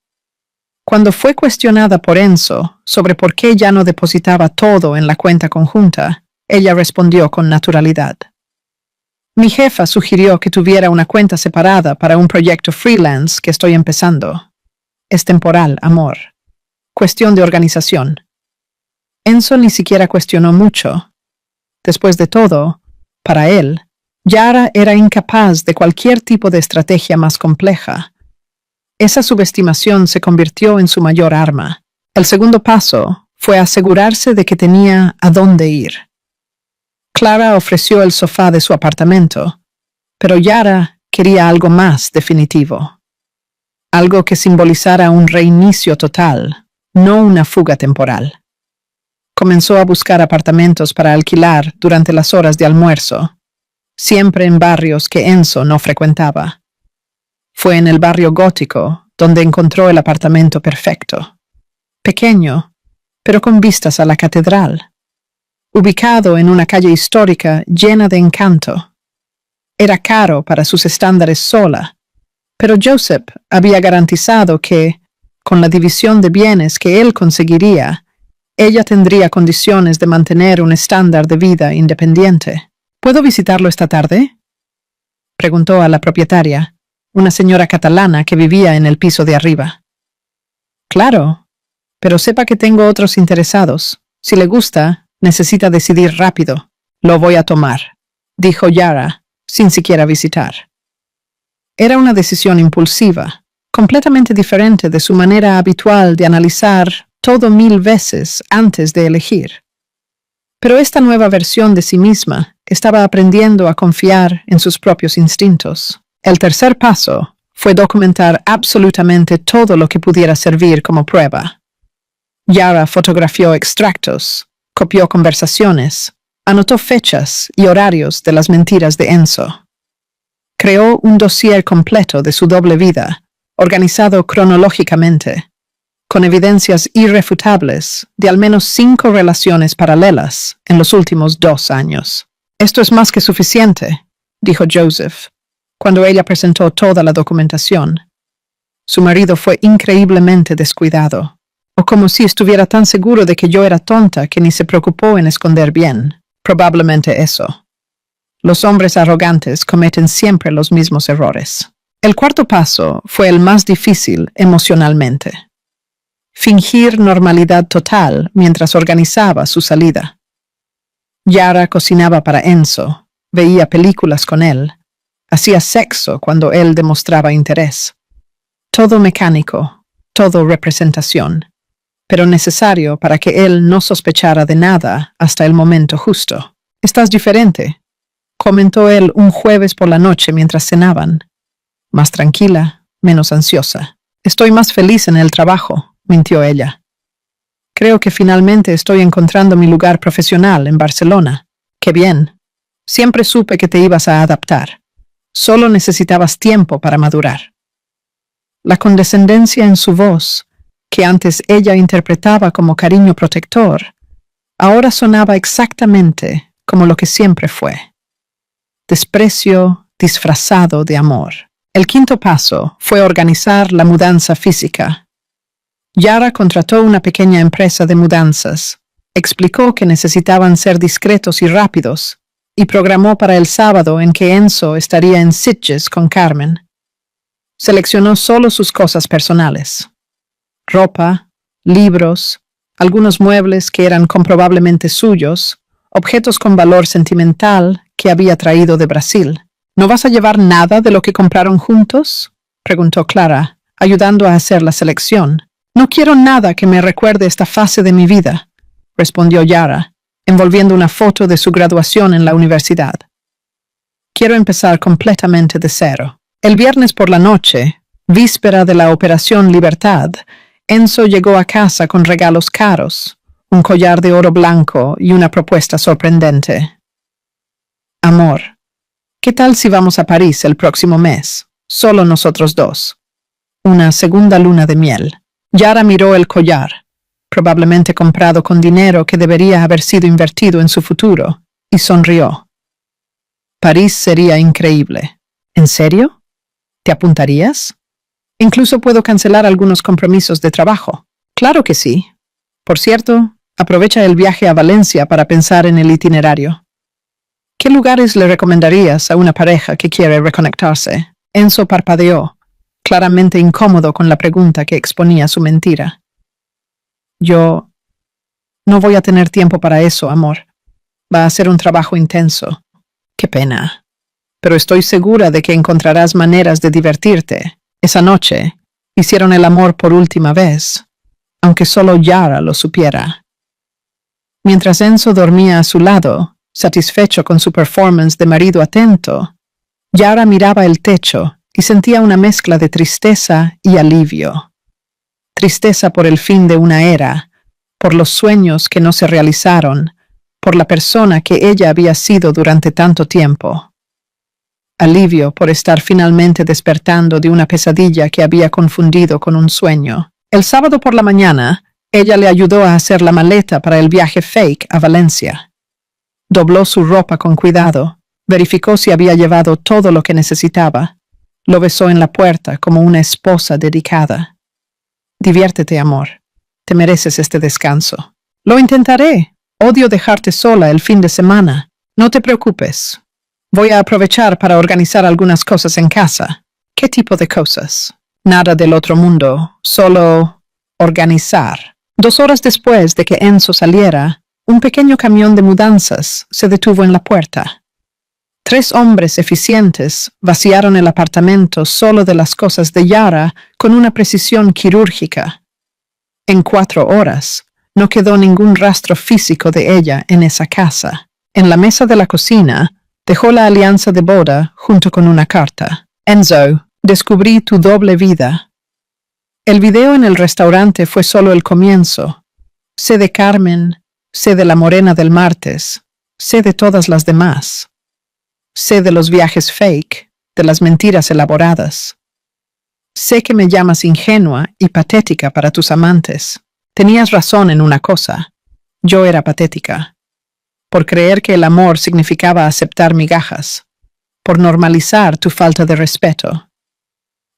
Cuando fue cuestionada por Enzo sobre por qué ya no depositaba todo en la cuenta conjunta, ella respondió con naturalidad. Mi jefa sugirió que tuviera una cuenta separada para un proyecto freelance que estoy empezando. Es temporal, amor. Cuestión de organización. Enzo ni siquiera cuestionó mucho. Después de todo, para él, Yara era incapaz de cualquier tipo de estrategia más compleja. Esa subestimación se convirtió en su mayor arma. El segundo paso fue asegurarse de que tenía a dónde ir. Clara ofreció el sofá de su apartamento, pero Yara quería algo más definitivo. Algo que simbolizara un reinicio total, no una fuga temporal. Comenzó a buscar apartamentos para alquilar durante las horas de almuerzo, siempre en barrios que Enzo no frecuentaba. Fue en el barrio gótico donde encontró el apartamento perfecto. Pequeño, pero con vistas a la catedral. Ubicado en una calle histórica llena de encanto. Era caro para sus estándares sola, pero Joseph había garantizado que, con la división de bienes que él conseguiría, ella tendría condiciones de mantener un estándar de vida independiente. ¿Puedo visitarlo esta tarde?, preguntó a la propietaria, una señora catalana que vivía en el piso de arriba. Claro, pero sepa que tengo otros interesados. Si le gusta, necesita decidir rápido. Lo voy a tomar, dijo Yara, sin siquiera visitar. Era una decisión impulsiva, completamente diferente de su manera habitual de analizar todo 1000 veces antes de elegir. Pero esta nueva versión de sí misma estaba aprendiendo a confiar en sus propios instintos. El tercer paso fue documentar absolutamente todo lo que pudiera servir como prueba. Yara fotografió extractos, copió conversaciones, anotó fechas y horarios de las mentiras de Enzo. Creó un dossier completo de su doble vida, organizado cronológicamente, con evidencias irrefutables de al menos 5 relaciones paralelas en los últimos 2 años. «Esto es más que suficiente», dijo Joseph, cuando ella presentó toda la documentación. Su marido fue increíblemente descuidado, o como si estuviera tan seguro de que yo era tonta que ni se preocupó en esconder bien. Probablemente eso. Los hombres arrogantes cometen siempre los mismos errores. El cuarto paso fue el más difícil emocionalmente. Fingir normalidad total mientras organizaba su salida. Yara cocinaba para Enzo, veía películas con él, hacía sexo cuando él demostraba interés. Todo mecánico, todo representación, pero necesario para que él no sospechara de nada hasta el momento justo. «Estás diferente», comentó él un jueves por la noche mientras cenaban. «Más tranquila, menos ansiosa. Estoy más feliz en el trabajo», mintió ella. «Creo que finalmente estoy encontrando mi lugar profesional en Barcelona. ¡Qué bien! Siempre supe que te ibas a adaptar. Solo necesitabas tiempo para madurar». La condescendencia en su voz, que antes ella interpretaba como cariño protector, ahora sonaba exactamente como lo que siempre fue. Desprecio disfrazado de amor. El quinto paso fue organizar la mudanza física. Yara contrató una pequeña empresa de mudanzas, explicó que necesitaban ser discretos y rápidos, y programó para el sábado en que Enzo estaría en Sitges con Carmen. Seleccionó solo sus cosas personales: ropa, libros, algunos muebles que eran comprobablemente suyos, objetos con valor sentimental que había traído de Brasil. «¿No vas a llevar nada de lo que compraron juntos?», preguntó Clara, ayudando a hacer la selección. «No quiero nada que me recuerde esta fase de mi vida», respondió Yara, envolviendo una foto de su graduación en la universidad. «Quiero empezar completamente de cero». El viernes por la noche, víspera de la Operación Libertad, Enzo llegó a casa con regalos caros, un collar de oro blanco y una propuesta sorprendente. «Amor, ¿qué tal si vamos a París el próximo mes? Solo nosotros dos. Una segunda luna de miel». Yara miró el collar, probablemente comprado con dinero que debería haber sido invertido en su futuro, y sonrió. «París sería increíble. ¿En serio? ¿Te apuntarías? Incluso puedo cancelar algunos compromisos de trabajo». «Claro que sí. Por cierto, aprovecha el viaje a Valencia para pensar en el itinerario». «¿Qué lugares le recomendarías a una pareja que quiere reconectarse?» Enzo parpadeó, claramente incómodo con la pregunta que exponía su mentira. «Yo no voy a tener tiempo para eso, amor. Va a ser un trabajo intenso». «Qué pena. Pero estoy segura de que encontrarás maneras de divertirte. Esa noche hicieron el amor por última vez, aunque solo Yara lo supiera». Mientras Enzo dormía a su lado, satisfecho con su performance de marido atento, Yara miraba el techo y sentía una mezcla de tristeza y alivio. Tristeza por el fin de una era, por los sueños que no se realizaron, por la persona que ella había sido durante tanto tiempo. Alivio por estar finalmente despertando de una pesadilla que había confundido con un sueño. El sábado por la mañana, ella le ayudó a hacer la maleta para el viaje fake a Valencia. Dobló su ropa con cuidado, verificó si había llevado todo lo que necesitaba, lo besó en la puerta como una esposa dedicada. «Diviértete, amor. Te mereces este descanso». «Lo intentaré. Odio dejarte sola el fin de semana. No te preocupes. Voy a aprovechar para organizar algunas cosas en casa». «¿Qué tipo de cosas?» «Nada del otro mundo, solo organizar». 2 horas después de que Enzo saliera, un pequeño camión de mudanzas se detuvo en la puerta. 3 hombres eficientes vaciaron el apartamento solo de las cosas de Yara con una precisión quirúrgica. En 4 horas, no quedó ningún rastro físico de ella en esa casa. En la mesa de la cocina, dejó la alianza de boda junto con una carta. «Enzo, descubrí tu doble vida». El video en el restaurante fue solo el comienzo, Sé de Carmen, sé de la morena del martes, sé de todas las demás. Sé de los viajes fake, de las mentiras elaboradas. Sé que me llamas ingenua y patética para tus amantes. Tenías razón en una cosa. Yo era patética. Por creer que el amor significaba aceptar migajas. Por normalizar tu falta de respeto.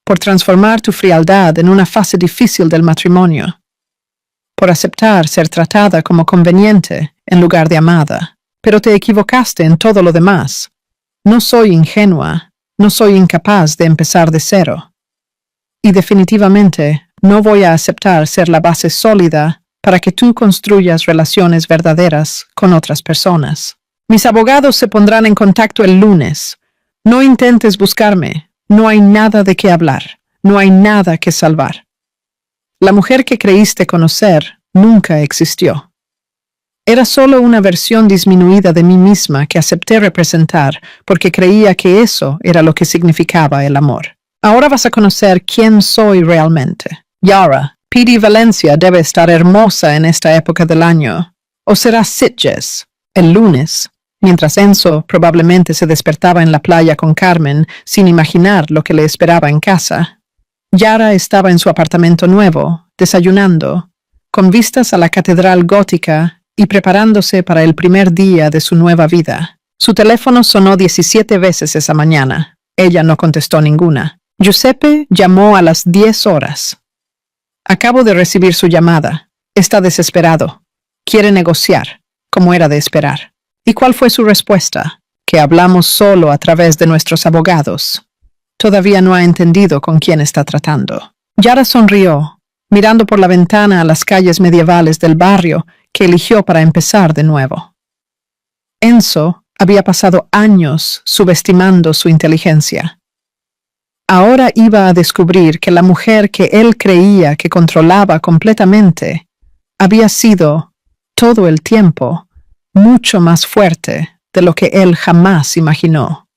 Por transformar tu frialdad en una fase difícil del matrimonio. Por aceptar ser tratada como conveniente en lugar de amada. Pero te equivocaste en todo lo demás. No soy ingenua, no soy incapaz de empezar de cero. Y definitivamente no voy a aceptar ser la base sólida para que tú construyas relaciones verdaderas con otras personas. Mis abogados se pondrán en contacto el lunes. No intentes buscarme, no hay nada de qué hablar, no hay nada que salvar. La mujer que creíste conocer nunca existió. Era solo una versión disminuida de mí misma que acepté representar porque creía que eso era lo que significaba el amor. Ahora vas a conocer quién soy realmente. Yara, Petey Valencia debe estar hermosa en esta época del año. ¿O será Sitges, el lunes, mientras Enzo probablemente se despertaba en la playa con Carmen sin imaginar lo que le esperaba en casa? Yara estaba en su apartamento nuevo, desayunando, con vistas a la catedral gótica y preparándose para el primer día de su nueva vida. Su teléfono sonó 17 veces esa mañana. Ella no contestó ninguna. Giuseppe llamó a las 10 horas. Acabo de recibir su llamada. Está desesperado. Quiere negociar, como era de esperar. ¿Y cuál fue su respuesta? Que hablamos solo a través de nuestros abogados. Todavía no ha entendido con quién está tratando. Yara sonrió, mirando por la ventana a las calles medievales del barrio que eligió para empezar de nuevo. Enzo había pasado años subestimando su inteligencia. Ahora iba a descubrir que la mujer que él creía que controlaba completamente había sido, todo el tiempo, mucho más fuerte de lo que él jamás imaginó.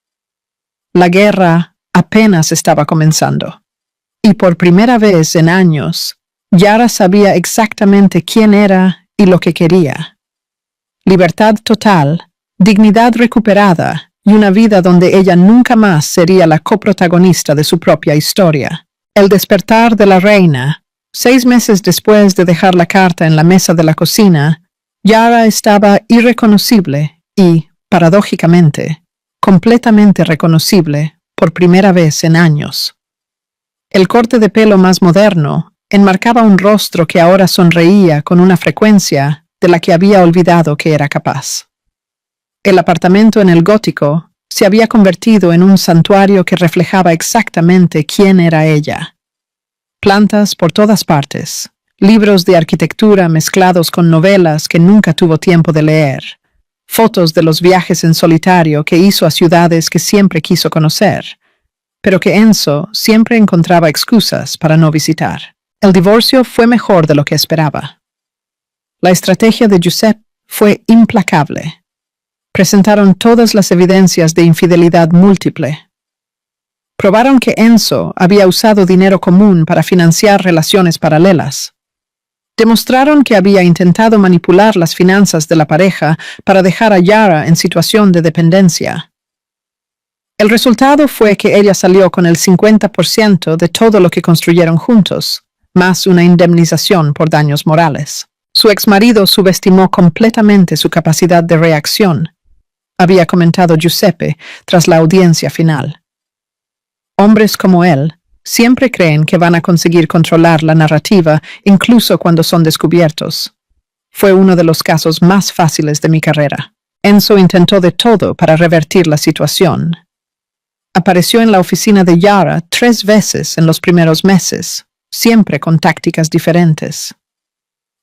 La guerra apenas estaba comenzando. Y por primera vez en años, Yara sabía exactamente quién era y lo que quería. Libertad total, dignidad recuperada y una vida donde ella nunca más sería la coprotagonista de su propia historia. El despertar de la reina, 6 meses después de dejar la carta en la mesa de la cocina, Yara estaba irreconocible y, paradójicamente, completamente reconocible por primera vez en años. El corte de pelo más moderno enmarcaba un rostro que ahora sonreía con una frecuencia de la que había olvidado que era capaz. El apartamento en el gótico se había convertido en un santuario que reflejaba exactamente quién era ella. Plantas por todas partes, libros de arquitectura mezclados con novelas que nunca tuvo tiempo de leer, fotos de los viajes en solitario que hizo a ciudades que siempre quiso conocer, pero que Enzo siempre encontraba excusas para no visitar. El divorcio fue mejor de lo que esperaba. La estrategia de Giuseppe fue implacable. Presentaron todas las evidencias de infidelidad múltiple. Probaron que Enzo había usado dinero común para financiar relaciones paralelas. Demostraron que había intentado manipular las finanzas de la pareja para dejar a Yara en situación de dependencia. El resultado fue que ella salió con el 50% de todo lo que construyeron juntos, más una indemnización por daños morales. Su exmarido subestimó completamente su capacidad de reacción, había comentado Giuseppe tras la audiencia final. Hombres como él siempre creen que van a conseguir controlar la narrativa incluso cuando son descubiertos. Fue uno de los casos más fáciles de mi carrera. Enzo intentó de todo para revertir la situación. Apareció en la oficina de Yara 3 veces en los primeros meses, siempre con tácticas diferentes.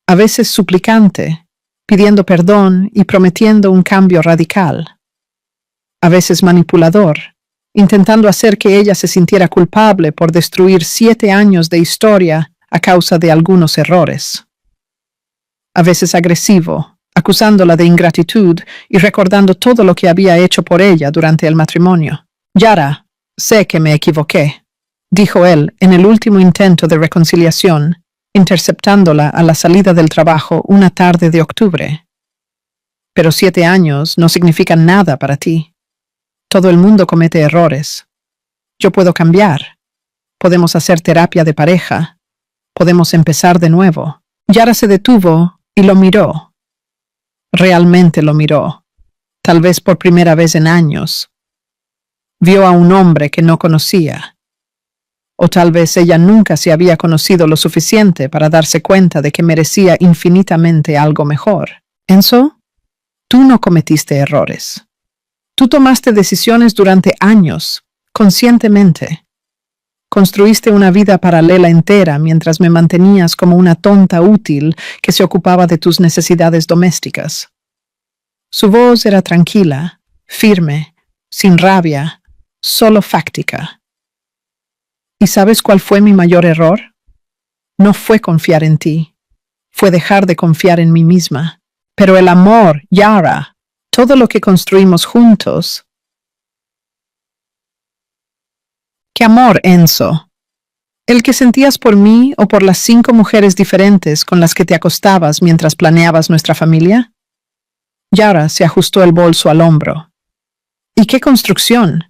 A veces suplicante, pidiendo perdón y prometiendo un cambio radical. A veces manipulador, intentando hacer que ella se sintiera culpable por destruir 7 años de historia a causa de algunos errores. A veces agresivo, acusándola de ingratitud y recordando todo lo que había hecho por ella durante el matrimonio. Yara, sé que me equivoqué, dijo él en el último intento de reconciliación, interceptándola a la salida del trabajo una tarde de octubre. Pero 7 años no significan nada para ti. Todo el mundo comete errores. Yo puedo cambiar. Podemos hacer terapia de pareja. Podemos empezar de nuevo. Yara se detuvo y lo miró. Realmente lo miró. Tal vez por primera vez en años. Vio a un hombre que no conocía. O tal vez ella nunca se había conocido lo suficiente para darse cuenta de que merecía infinitamente algo mejor. Enzo, tú no cometiste errores. Tú tomaste decisiones durante años, conscientemente. Construiste una vida paralela entera mientras me mantenías como una tonta útil que se ocupaba de tus necesidades domésticas. Su voz era tranquila, firme, sin rabia, solo fáctica. ¿Y sabes cuál fue mi mayor error? No fue confiar en ti. Fue dejar de confiar en mí misma. Pero el amor, Yara, todo lo que construimos juntos. ¿Qué amor, Enzo? ¿El que sentías por mí o por las 5 mujeres diferentes con las que te acostabas mientras planeabas nuestra familia? Yara se ajustó el bolso al hombro. ¿Y qué construcción?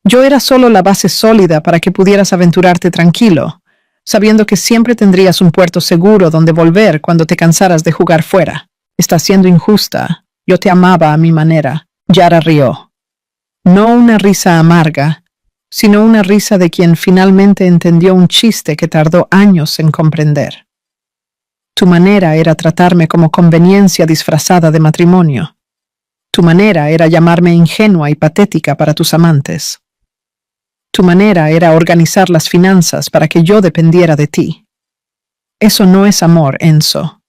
Yo era solo la base sólida para que pudieras aventurarte tranquilo, sabiendo que siempre tendrías un puerto seguro donde volver cuando te cansaras de jugar fuera. Estás siendo injusta. Yo te amaba a mi manera. Yara rió. No una risa amarga, sino una risa de quien finalmente entendió un chiste que tardó años en comprender. Tu manera era tratarme como conveniencia disfrazada de matrimonio. Tu manera era llamarme ingenua y patética para tus amantes. Tu manera era organizar las finanzas para que yo dependiera de ti. Eso no es amor, Enzo.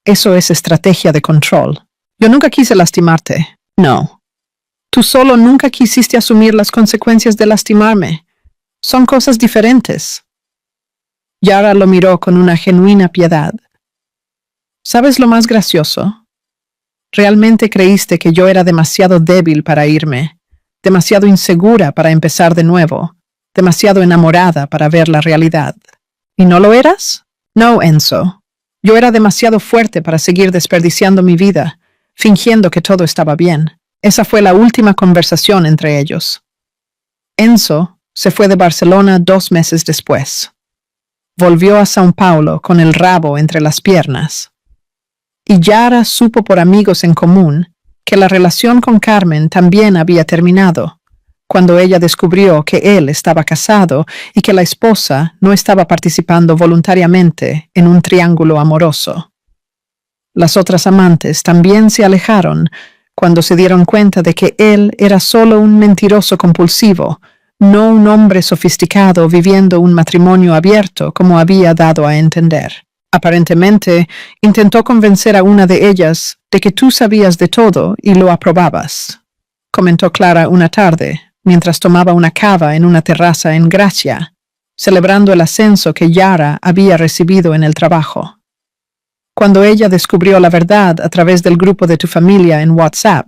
Eso es estrategia de control. Yo nunca quise lastimarte. No. Tú solo nunca quisiste asumir las consecuencias de lastimarme. Son cosas diferentes. Yara lo miró con una genuina piedad. ¿Sabes lo más gracioso? Realmente creíste que yo era demasiado débil para irme, demasiado insegura para empezar de nuevo, demasiado enamorada para ver la realidad. ¿Y no lo eras? No, Enzo. Yo era demasiado fuerte para seguir desperdiciando mi vida, fingiendo que todo estaba bien. Esa fue la última conversación entre ellos. Enzo se fue de Barcelona 2 meses después. Volvió a São Paulo con el rabo entre las piernas. Y Yara supo por amigos en común que la relación con Carmen también había terminado, cuando ella descubrió que él estaba casado y que la esposa no estaba participando voluntariamente en un triángulo amoroso. Las otras amantes también se alejaron cuando se dieron cuenta de que él era solo un mentiroso compulsivo, no un hombre sofisticado viviendo un matrimonio abierto como había dado a entender. Aparentemente, intentó convencer a una de ellas de que tú sabías de todo y lo aprobabas, comentó Clara una tarde, mientras tomaba una cava en una terraza en Gracia, celebrando el ascenso que Yara había recibido en el trabajo. Cuando ella descubrió la verdad a través del grupo de tu familia en WhatsApp,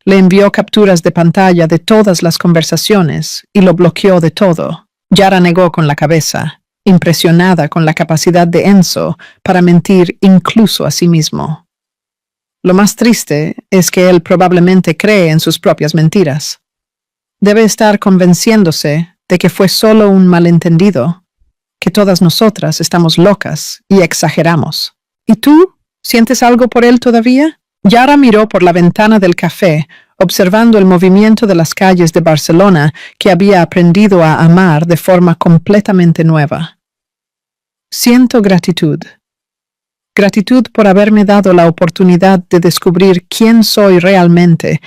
le envió capturas de pantalla de todas las conversaciones y lo bloqueó de todo. Yara negó con la cabeza, impresionada con la capacidad de Enzo para mentir incluso a sí mismo. Lo más triste es que él probablemente cree en sus propias mentiras. Debe estar convenciéndose de que fue solo un malentendido, que todas nosotras estamos locas y exageramos. ¿Y tú? ¿Sientes algo por él todavía? Yara miró por la ventana del café, observando el movimiento de las calles de Barcelona que había aprendido a amar de forma completamente nueva. Siento gratitud. Gratitud por haberme dado la oportunidad de descubrir quién soy realmente,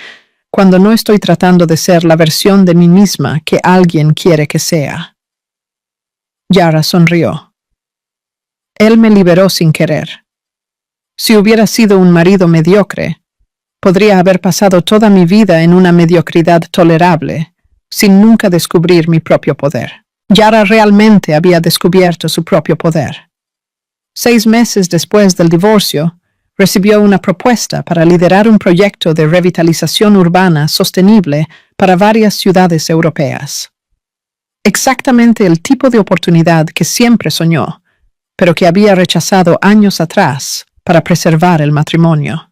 cuando no estoy tratando de ser la versión de mí misma que alguien quiere que sea. Yara sonrió. Él me liberó sin querer. Si hubiera sido un marido mediocre, podría haber pasado toda mi vida en una mediocridad tolerable, sin nunca descubrir mi propio poder. Yara realmente había descubierto su propio poder. 6 meses después del divorcio, recibió una propuesta para liderar un proyecto de revitalización urbana sostenible para varias ciudades europeas. Exactamente el tipo de oportunidad que siempre soñó, pero que había rechazado años atrás para preservar el matrimonio.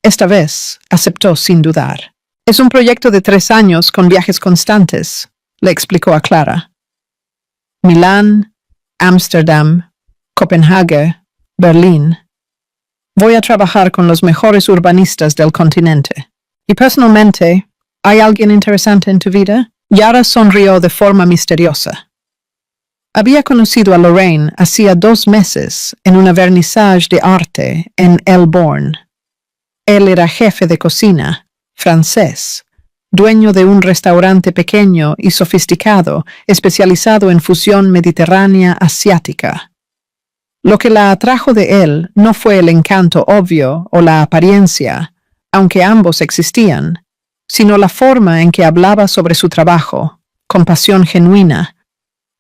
Esta vez aceptó sin dudar. Es un proyecto de 3 años con viajes constantes, le explicó a Clara. Milán, Ámsterdam, Copenhague, Berlín. Voy a trabajar con los mejores urbanistas del continente. Y personalmente, ¿hay alguien interesante en tu vida? Yara sonrió de forma misteriosa. Había conocido a Lorraine hacía 2 meses en una vernissage de arte en Elborn. Él era jefe de cocina, francés, dueño de un restaurante pequeño y sofisticado especializado en fusión mediterránea asiática. Lo que la atrajo de él no fue el encanto obvio o la apariencia, aunque ambos existían, sino la forma en que hablaba sobre su trabajo, con pasión genuina,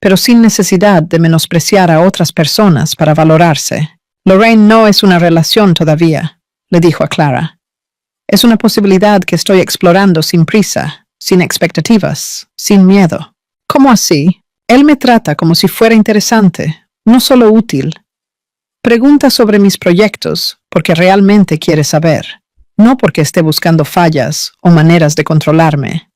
pero sin necesidad de menospreciar a otras personas para valorarse. Lorraine no es una relación todavía, le dijo a Clara. Es una posibilidad que estoy explorando sin prisa, sin expectativas, sin miedo. ¿Cómo así? Él me trata como si fuera interesante, no solo útil. Pregunta sobre mis proyectos porque realmente quiere saber, no porque esté buscando fallas o maneras de controlarme.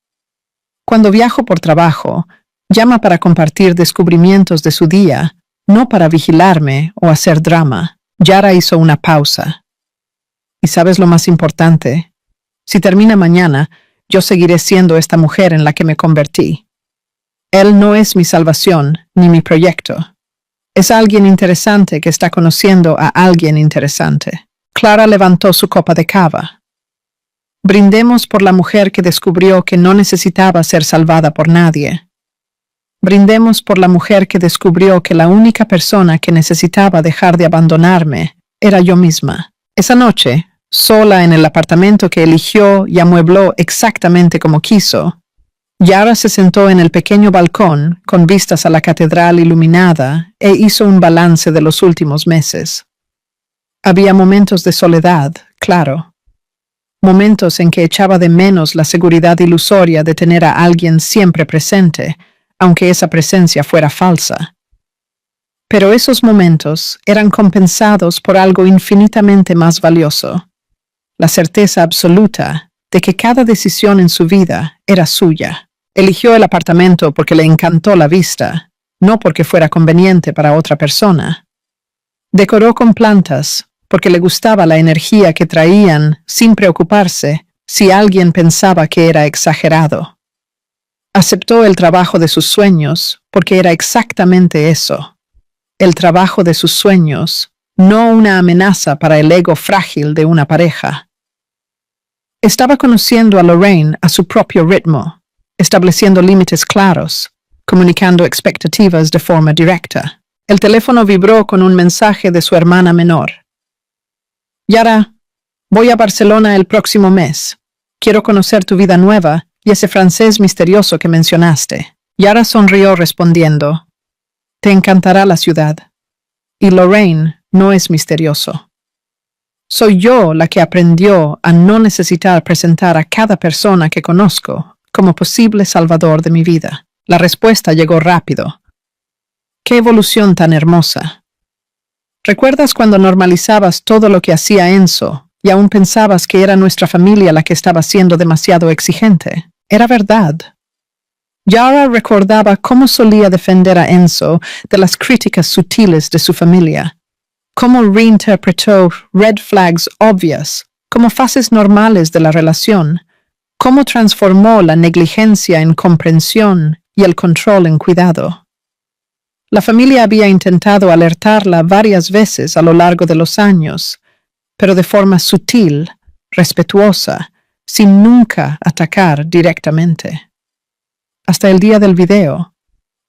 Cuando viajo por trabajo, llama para compartir descubrimientos de su día, no para vigilarme o hacer drama. Yara hizo una pausa. ¿Y sabes lo más importante? Si termina mañana, yo seguiré siendo esta mujer en la que me convertí. Él no es mi salvación ni mi proyecto. Es alguien interesante que está conociendo a alguien interesante. Clara levantó su copa de cava. Brindemos por la mujer que descubrió que no necesitaba ser salvada por nadie. Brindemos por la mujer que descubrió que la única persona que necesitaba dejar de abandonarme era yo misma. Esa noche, sola en el apartamento que eligió y amuebló exactamente como quiso, Yara se sentó en el pequeño balcón con vistas a la catedral iluminada e hizo un balance de los últimos meses. Había momentos de soledad, claro. Momentos en que echaba de menos la seguridad ilusoria de tener a alguien siempre presente, aunque esa presencia fuera falsa. Pero esos momentos eran compensados por algo infinitamente más valioso, la certeza absoluta de que cada decisión en su vida era suya. Eligió el apartamento porque le encantó la vista, no porque fuera conveniente para otra persona. Decoró con plantas porque le gustaba la energía que traían sin preocuparse si alguien pensaba que era exagerado. Aceptó el trabajo de sus sueños porque era exactamente eso, el trabajo de sus sueños, no una amenaza para el ego frágil de una pareja. Estaba conociendo a Lorraine a su propio ritmo, estableciendo límites claros, comunicando expectativas de forma directa. El teléfono vibró con un mensaje de su hermana menor. Yara, voy a Barcelona el próximo mes. Quiero conocer tu vida nueva y ese francés misterioso que mencionaste. Yara sonrió respondiendo, te encantará la ciudad. Y Lorraine no es misterioso. Soy yo la que aprendió a no necesitar presentar a cada persona que conozco como posible salvador de mi vida. La respuesta llegó rápido. ¡Qué evolución tan hermosa! ¿Recuerdas cuando normalizabas todo lo que hacía Enzo y aún pensabas que era nuestra familia la que estaba siendo demasiado exigente? Era verdad. Yara recordaba cómo solía defender a Enzo de las críticas sutiles de su familia, cómo reinterpretó red flags obvias como fases normales de la relación, cómo transformó la negligencia en comprensión y el control en cuidado. La familia había intentado alertarla varias veces a lo largo de los años, pero de forma sutil, respetuosa, sin nunca atacar directamente. Hasta el día del video,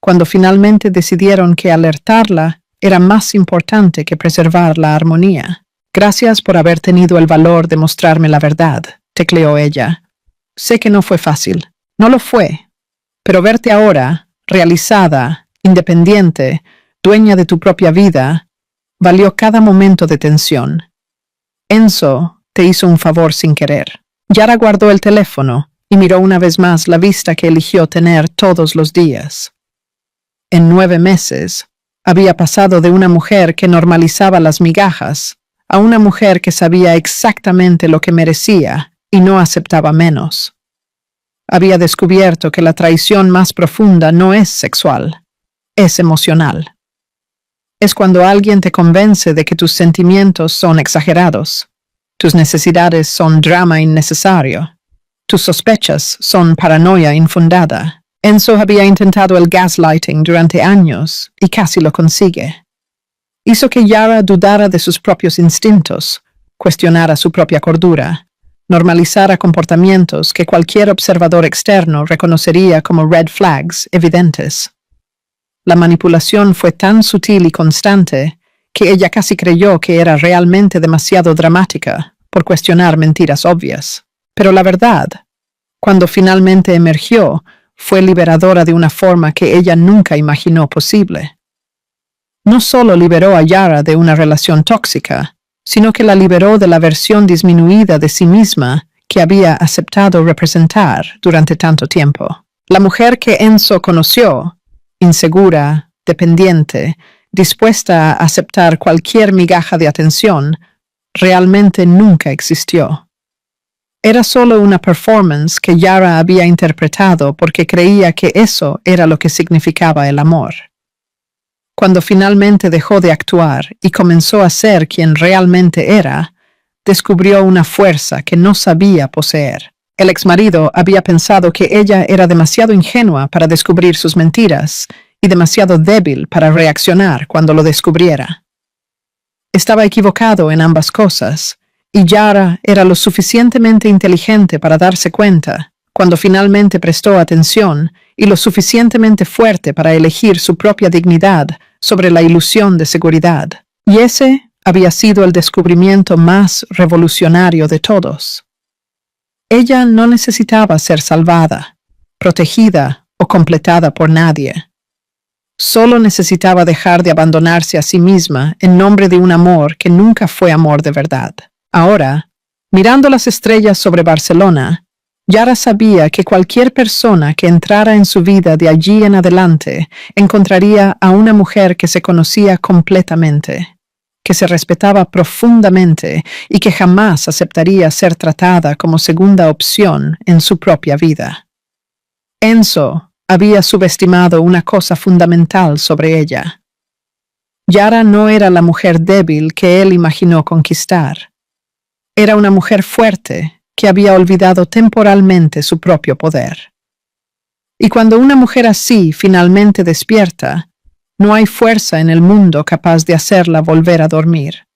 cuando finalmente decidieron que alertarla era más importante que preservar la armonía. Gracias por haber tenido el valor de mostrarme la verdad, tecleó ella. Sé que no fue fácil. No lo fue. Pero verte ahora, realizada, independiente, dueña de tu propia vida, valió cada momento de tensión. Enzo te hizo un favor sin querer. Yara guardó el teléfono y miró una vez más la vista que eligió tener todos los días. En 9 meses, Había pasado de una mujer que normalizaba las migajas a una mujer que sabía exactamente lo que merecía y no aceptaba menos. Había descubierto que la traición más profunda no es sexual, es emocional. Es cuando alguien te convence de que tus sentimientos son exagerados, tus necesidades son drama innecesario, tus sospechas son paranoia infundada. Enzo había intentado el gaslighting durante años y casi lo consigue. Hizo que Yara dudara de sus propios instintos, cuestionara su propia cordura, normalizara comportamientos que cualquier observador externo reconocería como red flags evidentes. La manipulación fue tan sutil y constante que ella casi creyó que era realmente demasiado dramática por cuestionar mentiras obvias. Pero la verdad, cuando finalmente emergió, fue liberadora de una forma que ella nunca imaginó posible. No solo liberó a Yara de una relación tóxica, sino que la liberó de la versión disminuida de sí misma que había aceptado representar durante tanto tiempo. La mujer que Enzo conoció, insegura, dependiente, dispuesta a aceptar cualquier migaja de atención, realmente nunca existió. Era solo una performance que Yara había interpretado porque creía que eso era lo que significaba el amor. Cuando finalmente dejó de actuar y comenzó a ser quien realmente era, descubrió una fuerza que no sabía poseer. El exmarido había pensado que ella era demasiado ingenua para descubrir sus mentiras y demasiado débil para reaccionar cuando lo descubriera. Estaba equivocado en ambas cosas, y Yara era lo suficientemente inteligente para darse cuenta, cuando finalmente prestó atención, y lo suficientemente fuerte para elegir su propia dignidad sobre la ilusión de seguridad. Y ese había sido el descubrimiento más revolucionario de todos. Ella no necesitaba ser salvada, protegida o completada por nadie. Solo necesitaba dejar de abandonarse a sí misma en nombre de un amor que nunca fue amor de verdad. Ahora, mirando las estrellas sobre Barcelona, Yara sabía que cualquier persona que entrara en su vida de allí en adelante encontraría a una mujer que se conocía completamente, que se respetaba profundamente y que jamás aceptaría ser tratada como segunda opción en su propia vida. Enzo había subestimado una cosa fundamental sobre ella. Yara no era la mujer débil que él imaginó conquistar. Era una mujer fuerte que había olvidado temporalmente su propio poder. Y cuando una mujer así finalmente despierta, no hay fuerza en el mundo capaz de hacerla volver a dormir.